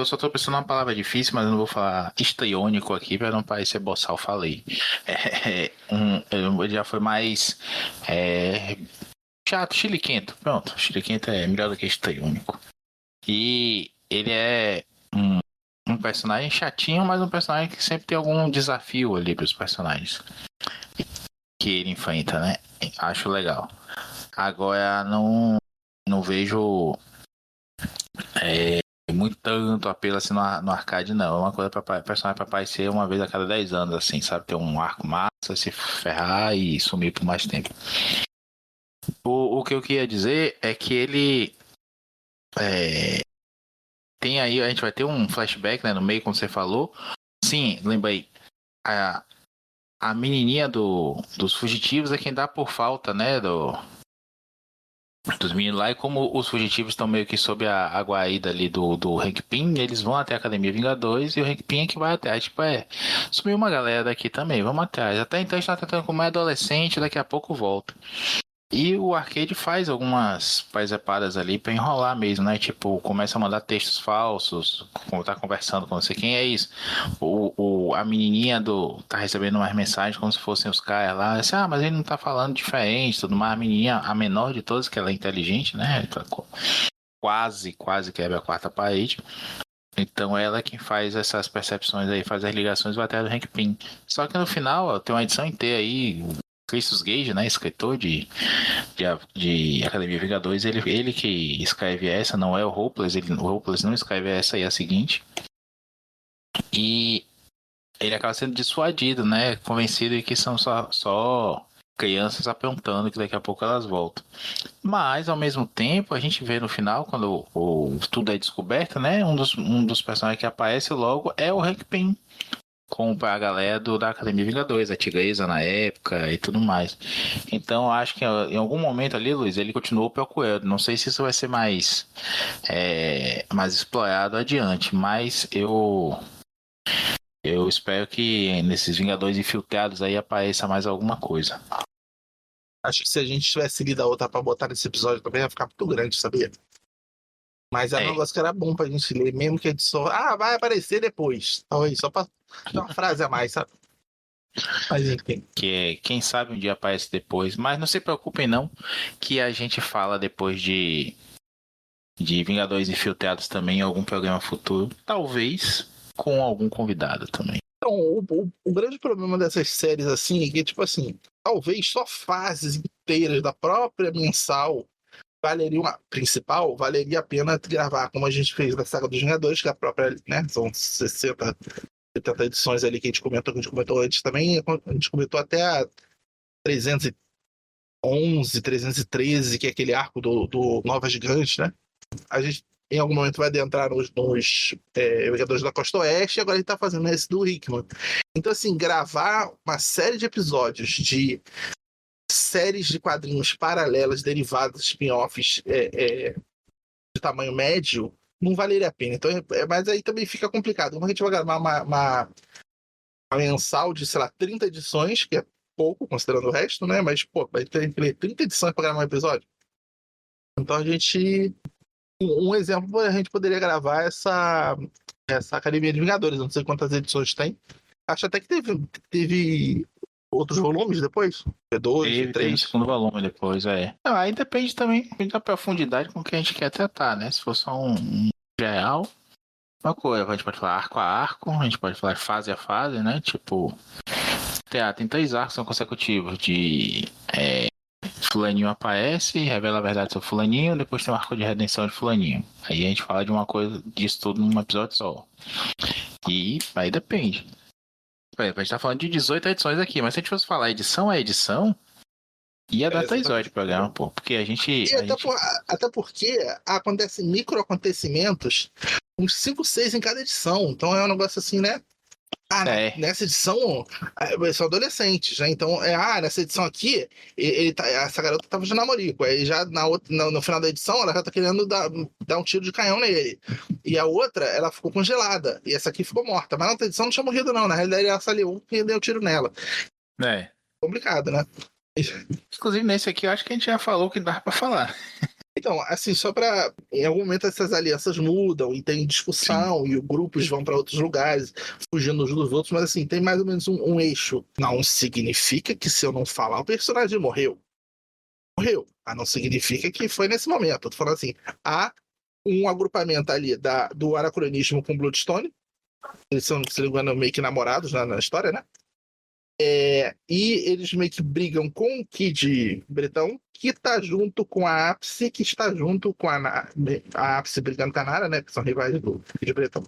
Só tô pensando numa palavra difícil, mas eu não vou falar histriônico aqui pra não parecer boçal, falei. Ele já foi mais chato, chiliquento. Pronto, chiliquento é melhor do que histriônico. E ele é um personagem chatinho, mas um personagem que sempre tem algum desafio ali pros personagens que ele enfrenta, né? Acho legal. Agora não vejo muito tanto apelo assim no arcade, não. É uma coisa pra personagem pra aparecer uma vez a cada 10 anos, assim, sabe? Ter um arco massa, se ferrar e sumir por mais tempo. O que eu queria dizer é que ele tem aí, a gente vai ter um flashback, né, no meio, como você falou. Sim, lembrei. A menininha dos fugitivos é quem dá por falta, né, dos meninos lá. E como os fugitivos estão meio que sob a guarida ali do Hank Pym, eles vão até a Academia Vingadores e o Hank Pym é que vai atrás. Tipo, sumiu uma galera daqui também, vamos atrás. Até então a gente tá tentando como é adolescente, daqui a pouco volta. E o Arcade faz algumas paisapadas ali pra enrolar mesmo, né? Tipo, começa a mandar textos falsos, como tá conversando com não sei quem é isso. A menininha tá recebendo umas mensagens como se fossem os caras lá. Assim, mas ele não tá falando diferente, tudo mais. A menininha, a menor de todas, que ela é inteligente, né? Quase quebra a quarta parede. Então ela é quem faz essas percepções aí, faz as ligações, vai até do Hank Pym. Só que no final, ó, tem uma edição inteira aí. Christos Gage, né, escritor de Academia Vingadores, ele que escreve essa, não é o Hopeless, o Hopeless não escreve essa aí, a seguinte. E ele acaba sendo dissuadido, né, convencido de que são só crianças apontando que daqui a pouco elas voltam. Mas, ao mesmo tempo, a gente vê no final, quando tudo é descoberto, né, um dos personagens que aparece logo é o Hank Pym, com a galera da Academia Vingadores, a Tigresa na época e tudo mais. Então, acho que em algum momento ali, Luiz, ele continuou procurando. Não sei se isso vai ser mais explorado adiante, mas eu espero que nesses Vingadores Infiltrados aí apareça mais alguma coisa. Acho que se a gente tivesse lido a outra pra botar nesse episódio também ia ficar muito grande, sabia? Mas é um negócio que era bom pra gente ler, mesmo que a edição. Vai aparecer depois. Talvez, só pra dar uma frase a mais, sabe? Mas enfim. Quem sabe um dia aparece depois. Mas não se preocupem não, que a gente fala depois de Vingadores Infiltrados também em algum programa futuro. Talvez com algum convidado também. Então, o grande problema dessas séries assim é que, tipo assim, talvez só fases inteiras da própria mensal valeria a pena gravar, como a gente fez na Saga dos Vingadores, que a própria, né, são 60, 70 edições ali que a gente comentou antes também, a gente comentou até a 311, 313, que é aquele arco do Nova Gigante, né? A gente em algum momento vai adentrar nos Vingadores da Costa Oeste, e agora ele tá fazendo esse do Hickman. Então, assim, gravar uma série de episódios de séries de quadrinhos paralelas, derivadas, spin-offs de tamanho médio, não valeria a pena. Então, mas aí também fica complicado. Como a gente vai gravar uma mensal de, sei lá, 30 edições, que é pouco, considerando o resto, né? Mas, pô, vai ter 30 edições para gravar um episódio. Então a gente. Um exemplo, a gente poderia gravar essa Academia de Vingadores. Eu não sei quantas edições tem. Acho até que teve outros volumes depois. Teve V3. segundo volume depois, Não, aí depende também da profundidade com que a gente quer tratar, né? Se for só um geral, uma coisa, a gente pode falar arco a arco, a gente pode falar fase a fase, né? Tipo, tem 3 arcos são consecutivos de fulaninho aparece, revela a verdade sobre fulaninho, depois tem o arco de redenção de fulaninho. Aí a gente fala de uma coisa disso tudo num episódio só. E aí depende. A gente tá falando de 18 edições aqui, mas se a gente fosse falar edição a edição, ia dar 3 horas de programa, pô. Porque a gente. Até porque acontecem micro-acontecimentos, uns 5, 6 em cada edição. Então é um negócio assim, né? Nessa edição são adolescentes, né? Então, nessa edição aqui, essa garota tava de namorico. Aí já no final da edição, ela já tá querendo dar um tiro de canhão nele. E a outra, ela ficou congelada. E essa aqui ficou morta. Mas na outra edição não tinha morrido, não. Na realidade, ela saliu e deu tiro nela. Complicado, né? Inclusive, nesse aqui, eu acho que a gente já falou que dá pra falar. Então, assim, só pra. Em algum momento essas alianças mudam e tem discussão. Sim. E os grupos vão para outros lugares, fugindo uns dos outros, mas assim, tem mais ou menos um eixo. Não significa que se eu não falar, o personagem morreu. Morreu. Não significa que foi nesse momento. Eu tô falando assim, há um agrupamento ali do anacronismo com Bloodstone. Eles são, se não me engano, meio que namorados na história, né? E eles meio que brigam com o Kid Bretão, que tá junto com a Ápice, que está junto com a Ápice brigando com a Nara, né? Que são rivais do Kid Bretão.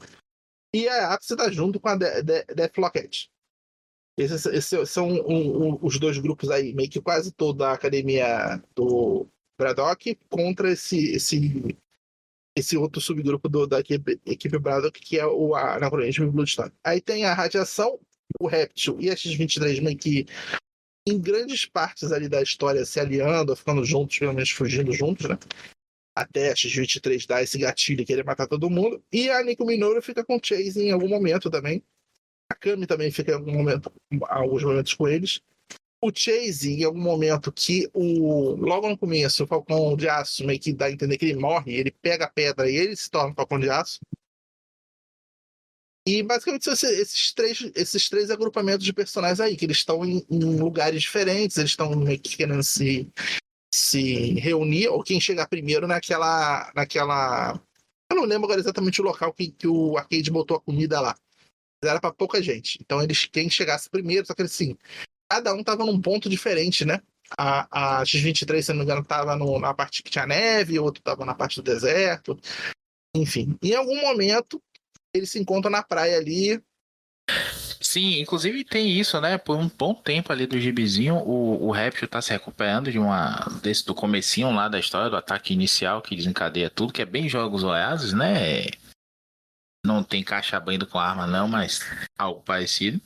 E a Ápice tá junto com a Deathlocket. Esses são os dois grupos aí, meio que quase toda a academia do Braddock contra esse outro subgrupo da equipe Braddock, que é o Anachronismo e Bloodstone. Aí tem a Radiação, o Réptil e a X-23 meio que em grandes partes ali da história se aliando, ficando juntos, pelo menos fugindo juntos, né? Até a X-23 dar esse gatilho e querer matar todo mundo. E a Nico Minoru fica com o Chase em algum momento também. A Kami também fica em alguns momentos com eles. O Chase, em algum momento que logo no começo, o Falcão de Aço meio que dá a entender que ele morre, ele pega a pedra e ele se torna o Falcão de Aço. E basicamente são esses três agrupamentos de personagens aí, que eles estão em lugares diferentes, eles estão meio que querendo se reunir, ou quem chegar primeiro naquela. Eu não lembro agora exatamente o local que o Arcade botou a comida lá. Mas era para pouca gente. Então quem chegasse primeiro, só que assim, cada um tava num ponto diferente, né? A X-23, se não me engano, tava na parte que tinha neve, o outro tava na parte do deserto. Enfim, em algum momento eles se encontram na praia ali. Sim, inclusive tem isso, né? Por um bom tempo ali do gibizinho, o Réptil tá se recuperando do comecinho lá da história, do ataque inicial que desencadeia tudo, que é bem Jogos Vorazes, né? Não tem caixa abrindo com arma não, mas algo parecido.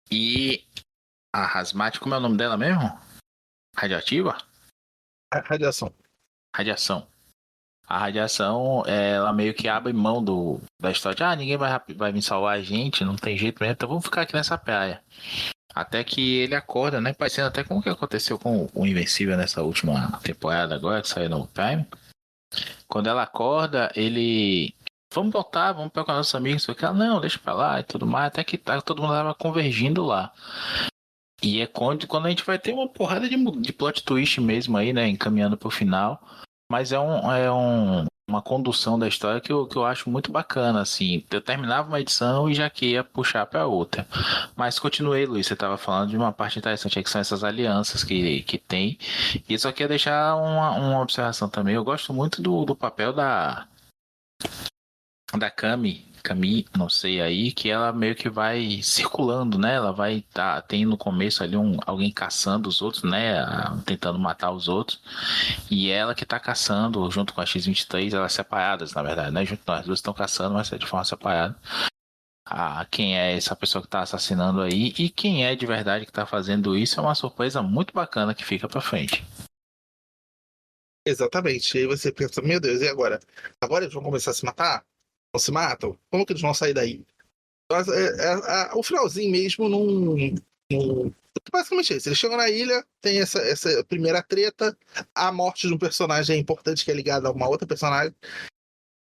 E a Hazmat, como é o nome dela mesmo? Radioativa? Radiação. Radiação. A radiação, ela meio que abre mão da história de ninguém vai me salvar a gente, não tem jeito mesmo, então vamos ficar aqui nessa praia. Até que ele acorda, né? Parecendo até como que aconteceu com o Invencível nessa última temporada agora, que saiu no Prime. Quando ela acorda, ele... Vamos voltar, vamos procurar nossos amigos. Porque ela, não, deixa pra lá e tudo mais. Até que todo mundo tava convergindo lá. E é quando a gente vai ter uma porrada de plot twist mesmo aí, né? Encaminhando pro final. Mas é uma condução da história que eu acho muito bacana, assim. Eu terminava uma edição e já que ia puxar para outra. Mas continuei, Luiz, você estava falando de uma parte interessante aí, que são essas alianças que tem. E só queria deixar uma observação também. Eu gosto muito do papel da Kami, não sei aí, que ela meio que vai circulando, né? Ela vai tem no começo ali alguém caçando os outros, né? Tentando matar os outros. E ela que tá caçando, junto com a X-23, elas separadas, na verdade, né? Junto, as duas estão caçando, mas é de forma separada. Quem é essa pessoa que tá assassinando aí e quem é de verdade que tá fazendo isso é uma surpresa muito bacana que fica pra frente. Exatamente. E aí você pensa, meu Deus, e agora? Agora eles vão começar a se matar? Não se matam? Como que eles vão sair daí? O finalzinho mesmo não. Basicamente é isso. Eles chegam na ilha, tem essa primeira treta, a morte de um personagem importante que é ligado a uma outra personagem.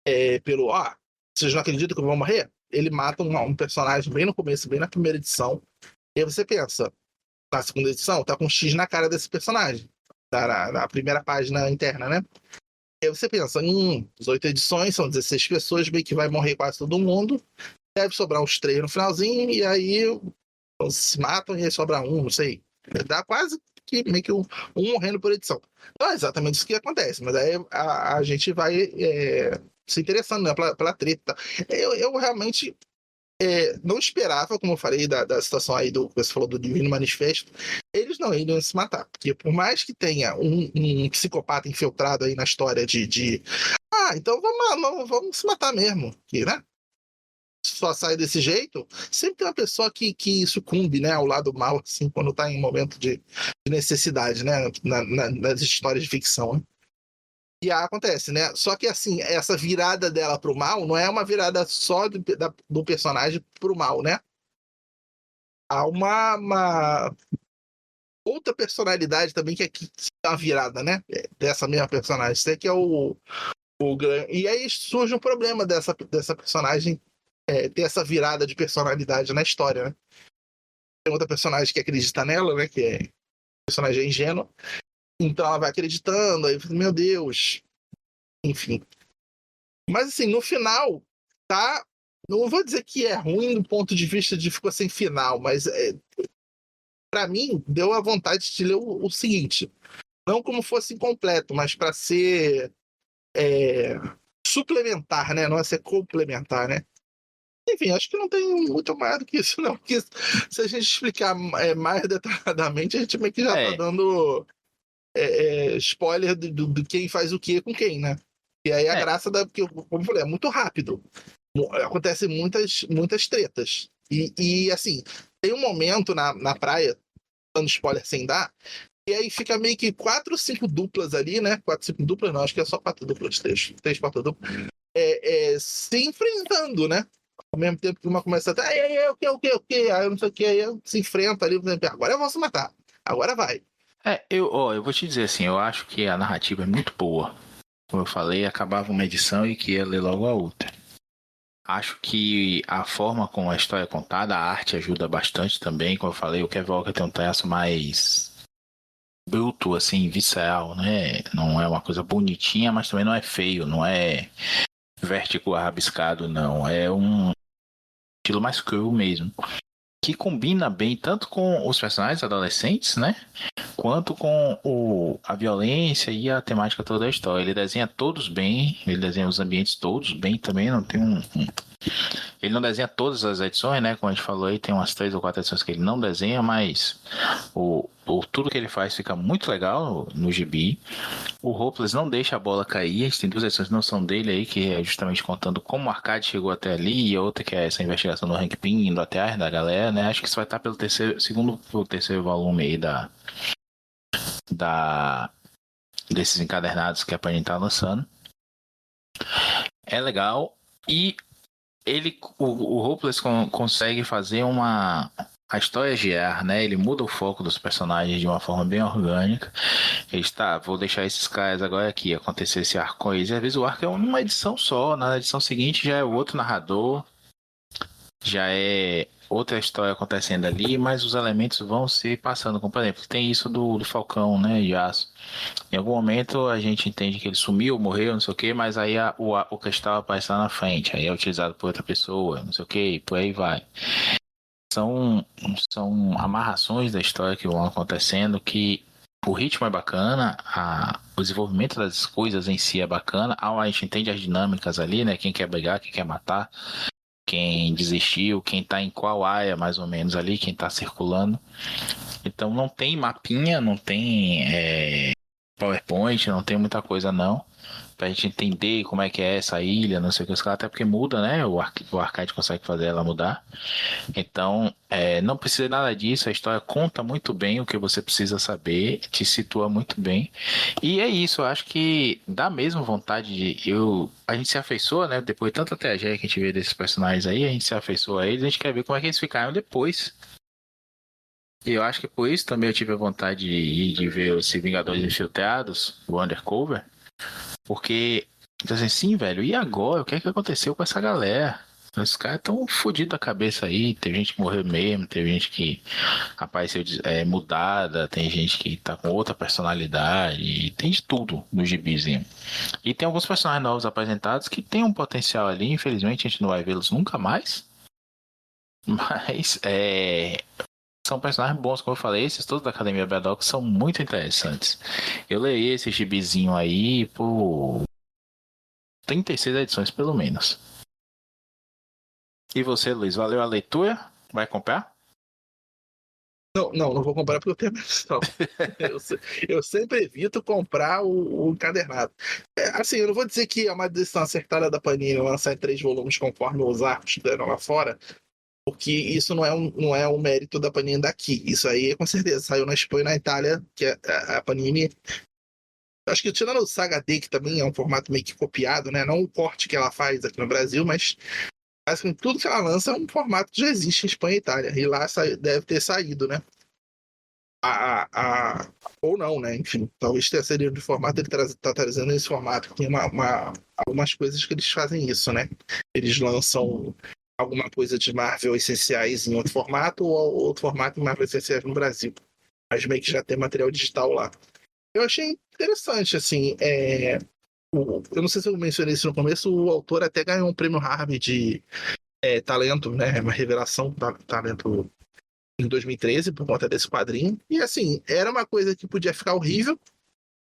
Vocês não acreditam que eu vou morrer? Ele mata um personagem bem no começo, bem na primeira edição. E aí você pensa, na segunda edição, tá com um X na cara desse personagem. Na primeira página interna, né? E aí você pensa, 18 edições, são 16 pessoas, bem que vai morrer quase todo mundo. Deve sobrar uns 3 no finalzinho, e aí se matam e aí sobra um, não sei. Dá quase que meio que um morrendo por edição. Não é exatamente isso que acontece, mas aí a gente vai se interessando, né, pela treta. Eu realmente não esperava, como eu falei, da situação aí que você falou do Divino Manifesto, eles não iriam se matar. Porque por mais que tenha um psicopata infiltrado aí na história então vamos se matar mesmo, que, né? Só sai desse jeito, sempre tem uma pessoa que sucumbe, né, ao lado mal, assim, quando tá em momento de necessidade, né, nas histórias de ficção, né? E acontece, né? Só que, assim, essa virada dela pro mal não é uma virada só do personagem pro mal, né? Há uma outra personalidade também que é uma virada, né? Dessa mesma personagem. Esse aqui é o E aí surge um problema dessa personagem ter essa virada de personalidade na história, né? Tem outra personagem que acredita nela, né? Que é personagem ingênua. Então ela vai acreditando, aí, meu Deus. Enfim. Mas assim, no final, tá Não vou dizer que é ruim do ponto de vista de ficou sem final, mas para mim deu a vontade de ler o seguinte, não como fosse incompleto, mas para ser suplementar, né? Não é ser complementar, né? Enfim, acho que não tem muito mais do que isso, não. Porque se a gente explicar mais detalhadamente, a gente meio que já tá dando spoiler do quem faz o que com quem, né? E aí a graça porque, como eu falei, é muito rápido. Acontecem muitas tretas. E assim, tem um momento na praia, dando spoiler sem dar, e aí fica meio que 4 ou 5 duplas ali, né? 4, 5 duplas, não, acho que é só 4 duplas, 3, 4 duplas. Se enfrentando, né? Ao mesmo tempo que uma começa a o que? Aí não sei o que, aí se enfrenta ali, agora eu vou se matar, agora vai. Eu vou te dizer assim, eu acho que a narrativa é muito boa. Como eu falei, acabava uma edição e que ia ler logo a outra. Acho que a forma como a história é contada, a arte ajuda bastante também. Como eu falei, o Kevin Walker tem um traço mais bruto, assim, visceral, né? Não é uma coisa bonitinha, mas também não é feio, não é vértigo rabiscado, não. É um estilo mais cru mesmo. Que combina bem tanto com os personagens adolescentes, né? Quanto com a violência e a temática toda da história. Ele desenha todos bem, ele desenha os ambientes todos bem também, não tem Ele não desenha todas as edições, né? Como a gente falou aí, tem umas 3 ou 4 edições que ele não desenha, mas tudo que ele faz fica muito legal no gibi. O Hopeless não deixa a bola cair, a gente tem 2 edições que não são dele aí, que é justamente contando como o Arcade chegou até ali, e outra que é essa investigação do Hank Pym indo atrás da galera, né? Acho que isso vai estar pelo terceiro volume aí desses encadernados que a Panini tá lançando. É legal. E o Hopeless consegue fazer a história girar, né? Ele muda o foco dos personagens de uma forma bem orgânica. Ele está, vou deixar esses caras agora aqui, acontecer esse arco com eles. E às vezes o arco é uma edição só, na edição seguinte já é o outro narrador, já é outra história acontecendo ali, mas os elementos vão se passando. Como, por exemplo, tem isso do Falcão, né, de Aço. Em algum momento a gente entende que ele sumiu, morreu, não sei o que, mas aí o cristal aparece lá na frente, aí é utilizado por outra pessoa, não sei o que, por aí vai. São amarrações da história que vão acontecendo que o ritmo é bacana, o desenvolvimento das coisas em si é bacana, a gente entende as dinâmicas ali, né? Quem quer brigar, quem quer matar, quem desistiu, quem tá em qual área mais ou menos ali, quem tá circulando. Então não tem mapinha, não tem PowerPoint, não tem muita coisa não, pra gente entender como é que é essa ilha, não sei o que, até porque muda, né? O Arcade consegue fazer ela mudar. Então, não precisa de nada disso, a história conta muito bem o que você precisa saber, te situa muito bem. E é isso, eu acho que dá mesmo vontade a gente se afeiçoa, né? Depois de tanta tragédia que a gente vê desses personagens aí, a gente se afeiçoa a eles, a gente quer ver como é que eles ficaram depois. E eu acho que por isso também eu tive a vontade de ver os Vingadores Infiltrados, o Undercover, porque, então, assim, sim, velho, e agora? O que é que aconteceu com essa galera? Os caras estão fodidos da cabeça aí. Teve gente que morreu mesmo, teve gente que apareceu mudada, tem gente que tá com outra personalidade, tem de tudo no gibizinho. E tem alguns personagens novos apresentados que tem um potencial ali, infelizmente a gente não vai vê-los nunca mais. Mas são personagens bons, como eu falei, esses todos da Academia Braddock são muito interessantes. Eu leio esse gibizinho aí por 36 edições pelo menos. E você, Luiz, valeu a leitura? Vai comprar? Não vou comprar porque eu tenho a versão. Eu sempre evito comprar o encadernado. Assim, eu não vou dizer que é uma decisão acertada da Panini lançar em 3 volumes conforme os arcos que deram lá fora, porque isso não é um mérito da Panini daqui. Isso aí, com certeza, saiu na Espanha e na Itália, que a Panini... Acho que tirando o Saga D, que também é um formato meio que copiado, né? Não o corte que ela faz aqui no Brasil, mas assim, tudo que ela lança é um formato que já existe em Espanha e Itália. E lá deve ter saído, né? Ou não, né? Enfim, talvez tenha saído de formato, ele tá trazendo esse formato. Tem algumas coisas que eles fazem isso, né? Eles lançam alguma coisa de Marvel Essenciais em outro formato ou outro formato de Marvel Essenciais no Brasil. Mas meio que já tem material digital lá. Eu achei interessante, assim. Eu não sei se eu mencionei isso no começo, o autor até ganhou um prêmio Harvey talento, né? Uma revelação talento em 2013 por conta desse quadrinho. E assim, era uma coisa que podia ficar horrível,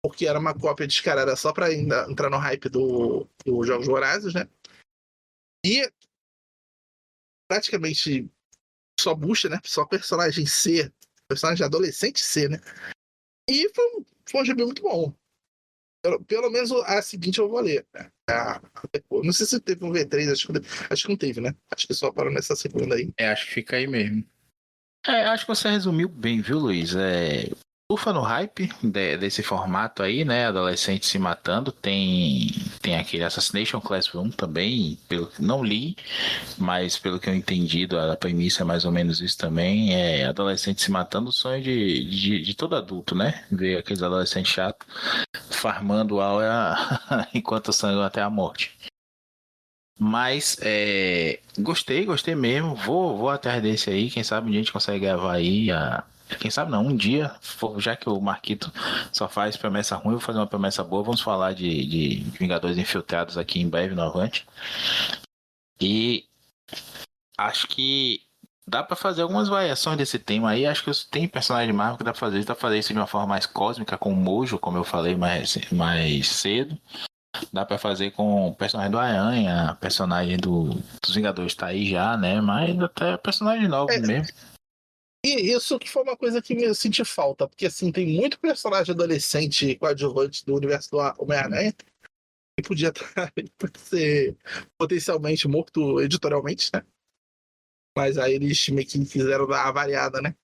porque era uma cópia descarada só pra entrar no hype do Jogos Vorazes, né? E praticamente só bucha, né? Só personagem C, personagem adolescente C, né? E foi um gibi muito bom. Pelo menos a seguinte eu vou ler. Não sei se teve um V3, acho que não teve, né? Acho que só parou nessa segunda aí. Acho que fica aí mesmo. Acho que você resumiu bem, viu, Luiz? Ufa no hype desse formato aí, né? Adolescente se matando. Tem aquele Assassination Classroom também, pelo que não li, mas pelo que eu entendi a premissa é mais ou menos isso também. É adolescente se matando, o sonho de todo adulto, né? Ver aqueles adolescentes chatos farmando aura enquanto sangram até a morte. Mas gostei mesmo. Vou atrás desse aí. Quem sabe a gente consegue gravar aí. Quem sabe não, um dia, já que o Marquito só faz promessa ruim, eu vou fazer uma promessa boa. Vamos falar de Vingadores Infiltrados aqui em breve no Avante. E acho que dá pra fazer algumas variações desse tema aí. Acho que tem personagem de Marvel que dá pra fazer isso de uma forma mais cósmica, com o Mojo, como eu falei mais cedo. Dá pra fazer com o personagem do Aranha, personagem dos Vingadores tá aí já, né? Mas até personagem novo mesmo. E isso que foi uma coisa que me senti falta, porque assim, tem muito personagem adolescente coadjuvante do universo do Homem-Aranha que podia ser potencialmente morto editorialmente, né? Mas aí eles meio que quiseram dar a variada, né?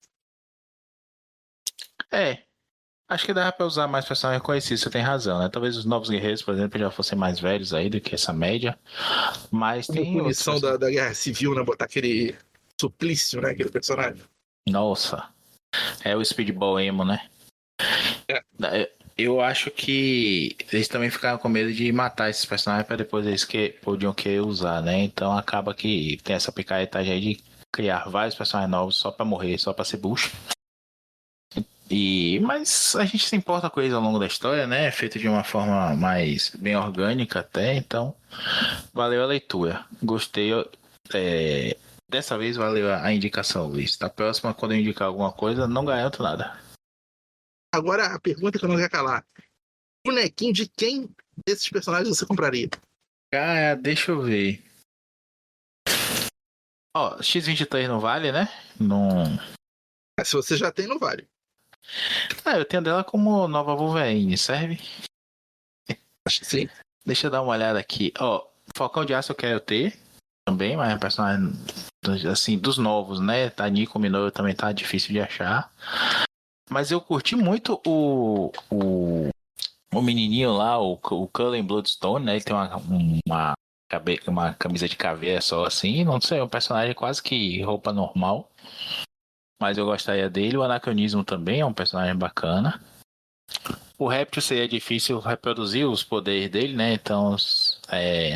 Acho que dá pra usar mais personagens conhecidos, você tem razão, né? Talvez os novos guerreiros, por exemplo, já fossem mais velhos aí do que essa média. Mas Como tem outros punição personagens. da Guerra Civil, né? Botar aquele suplício, né? Aquele personagem. Nossa, é o Speedball Emo, né? Eu acho que eles também ficaram com medo de matar esses personagens para depois eles podiam querer usar, né? Então acaba que tem essa picaretagem aí de criar vários personagens novos só pra morrer, só pra ser bucho. Mas a gente se importa com eles ao longo da história, né? É feito de uma forma mais bem orgânica até, então valeu a leitura. Gostei. Dessa vez valeu a indicação, Luiz. Da próxima, quando eu indicar alguma coisa, não garanto nada. Agora, a pergunta que eu não quero calar. Bonequinho de quem desses personagens você compraria? Cara, deixa eu ver. Ó, X23 não vale, né? Não. Se você já tem, não vale. Eu tenho dela como nova Wolverine, serve? Acho que sim. Deixa eu dar uma olhada aqui. Ó, Falcão de Aço eu quero ter também, mas é um personagem assim, dos novos, né? Tá Nico Minoru também tá difícil de achar. Mas eu curti muito o menininho lá, o Cullen Bloodstone, né? Ele tem uma camisa de caveira só assim. Não sei, é um personagem quase que roupa normal. Mas eu gostaria dele. O Anacronismo também é um personagem bacana. O Réptil seria difícil reproduzir os poderes dele, né? Então,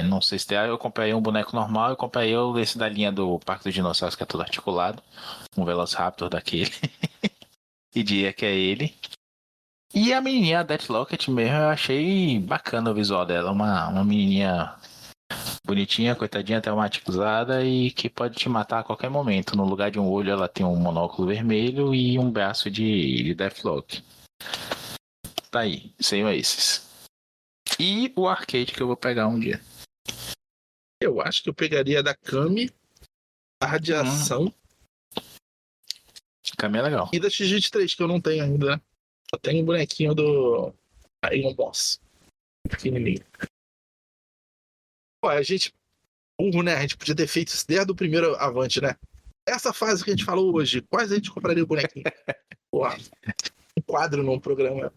não sei se tem. Eu comprei um boneco normal, eu comprei esse da linha do Parque dos Dinossauros, que é todo articulado. Um Velociraptor daquele. E diria que é ele. E a menininha, a Deathlocket mesmo, eu achei bacana o visual dela. Uma menininha bonitinha, coitadinha, traumatizada e que pode te matar a qualquer momento. No lugar de um olho, ela tem um monóculo vermelho e um braço de Deathlock. Tá aí, seriam esses. E o arcade que eu vou pegar um dia. Eu acho que eu pegaria a da Kami, a Radiação Kami é legal. e da X23, que eu não tenho ainda. Só tenho o bonequinho do Iron Boss. Pequenininho. Pô, a gente. Burro, né? A gente podia ter feito isso desde o primeiro Avante, né? Essa fase que a gente falou hoje, quais a gente compraria o bonequinho? Pô, um quadro num programa.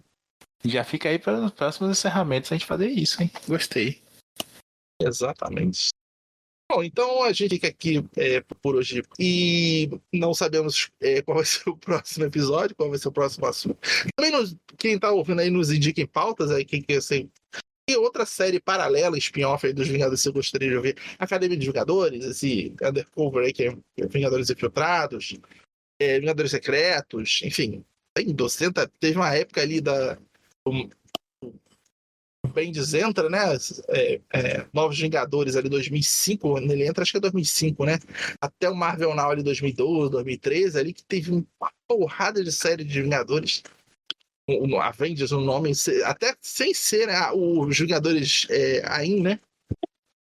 Já fica aí para os próximos encerramentos a gente fazer isso, hein? Gostei. Exatamente. Bom, então a gente fica aqui por hoje e não sabemos qual vai ser o próximo episódio, qual vai ser o próximo assunto. Também quem tá ouvindo aí nos indica em pautas aí, quem quer ser. E outra série paralela, spin-off aí dos Vingadores que você gostaria de ver? Academia de Vingadores, esse Undercover aí, que é Vingadores Infiltrados, Vingadores Secretos, enfim. Tem 200, teve uma época ali Bendis entra, né? Novos Vingadores ali 2005, quando ele entra, acho que é 2005, né? Até o Marvel Now ali 2012, 2013, ali que teve uma porrada de série de Vingadores. O Avengers, o nome, até sem ser, né? Os Vingadores AIM, né?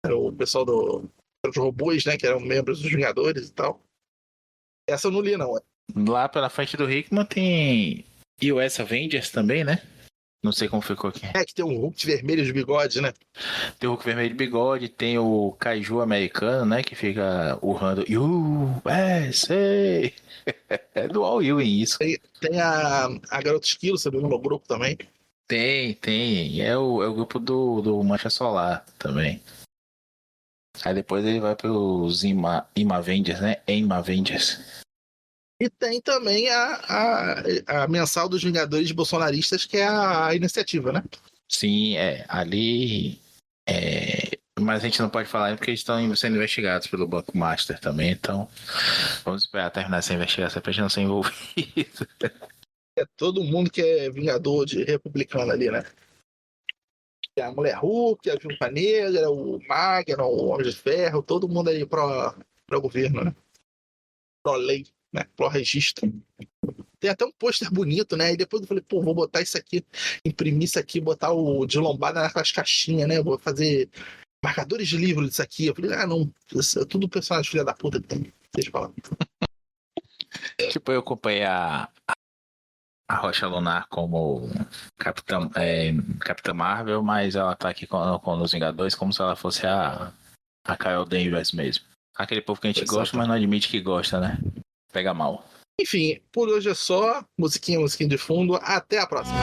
Era o pessoal dos robôs, né? Que eram membros dos Vingadores e tal. Essa eu não li, não. Lá pela frente do Hickman tem US Avengers também, né? Não sei como ficou aqui. Que tem um Hulk vermelho de bigode, né? Tem o Hulk vermelho de bigode, tem o Kaiju americano, né? Que fica urrando USA. É do All You em isso. Tem a Garota Esquilo, sabe? No grupo também. Tem. É o grupo do Mancha Solar também. Aí depois ele vai pros Ima Avengers, né? Ima Avengers. E tem também a mensal dos Vingadores bolsonaristas, que é a iniciativa, né? Sim, ali. Mas a gente não pode falar porque eles estão sendo investigados pelo Banco Master também, então vamos esperar terminar essa investigação pra gente não ser envolvido. É todo mundo que é Vingador de republicano ali, né? A Mulher Hulk, a Viúva Negra, o Magno, o Homem de Ferro, todo mundo ali pro governo, né? Pro lei, né? Pro registro. Tem até um pôster bonito, né? E depois eu falei, pô, vou botar isso aqui, imprimir isso aqui, botar o de lombada naquelas caixinhas, né? Vou fazer marcadores de livro disso aqui. Eu falei, não, isso é tudo personagem filha da puta que tem. Deixa eu falar. Tipo, eu acompanhei a Rocha Lunar como Capitã Marvel, mas ela tá aqui com os Vingadores como se ela fosse a Carol Danvers mesmo. Aquele povo que a gente gosta, mas não admite que gosta, né? Pega mal. Enfim, por hoje é só. Musiquinha de fundo. Até a próxima.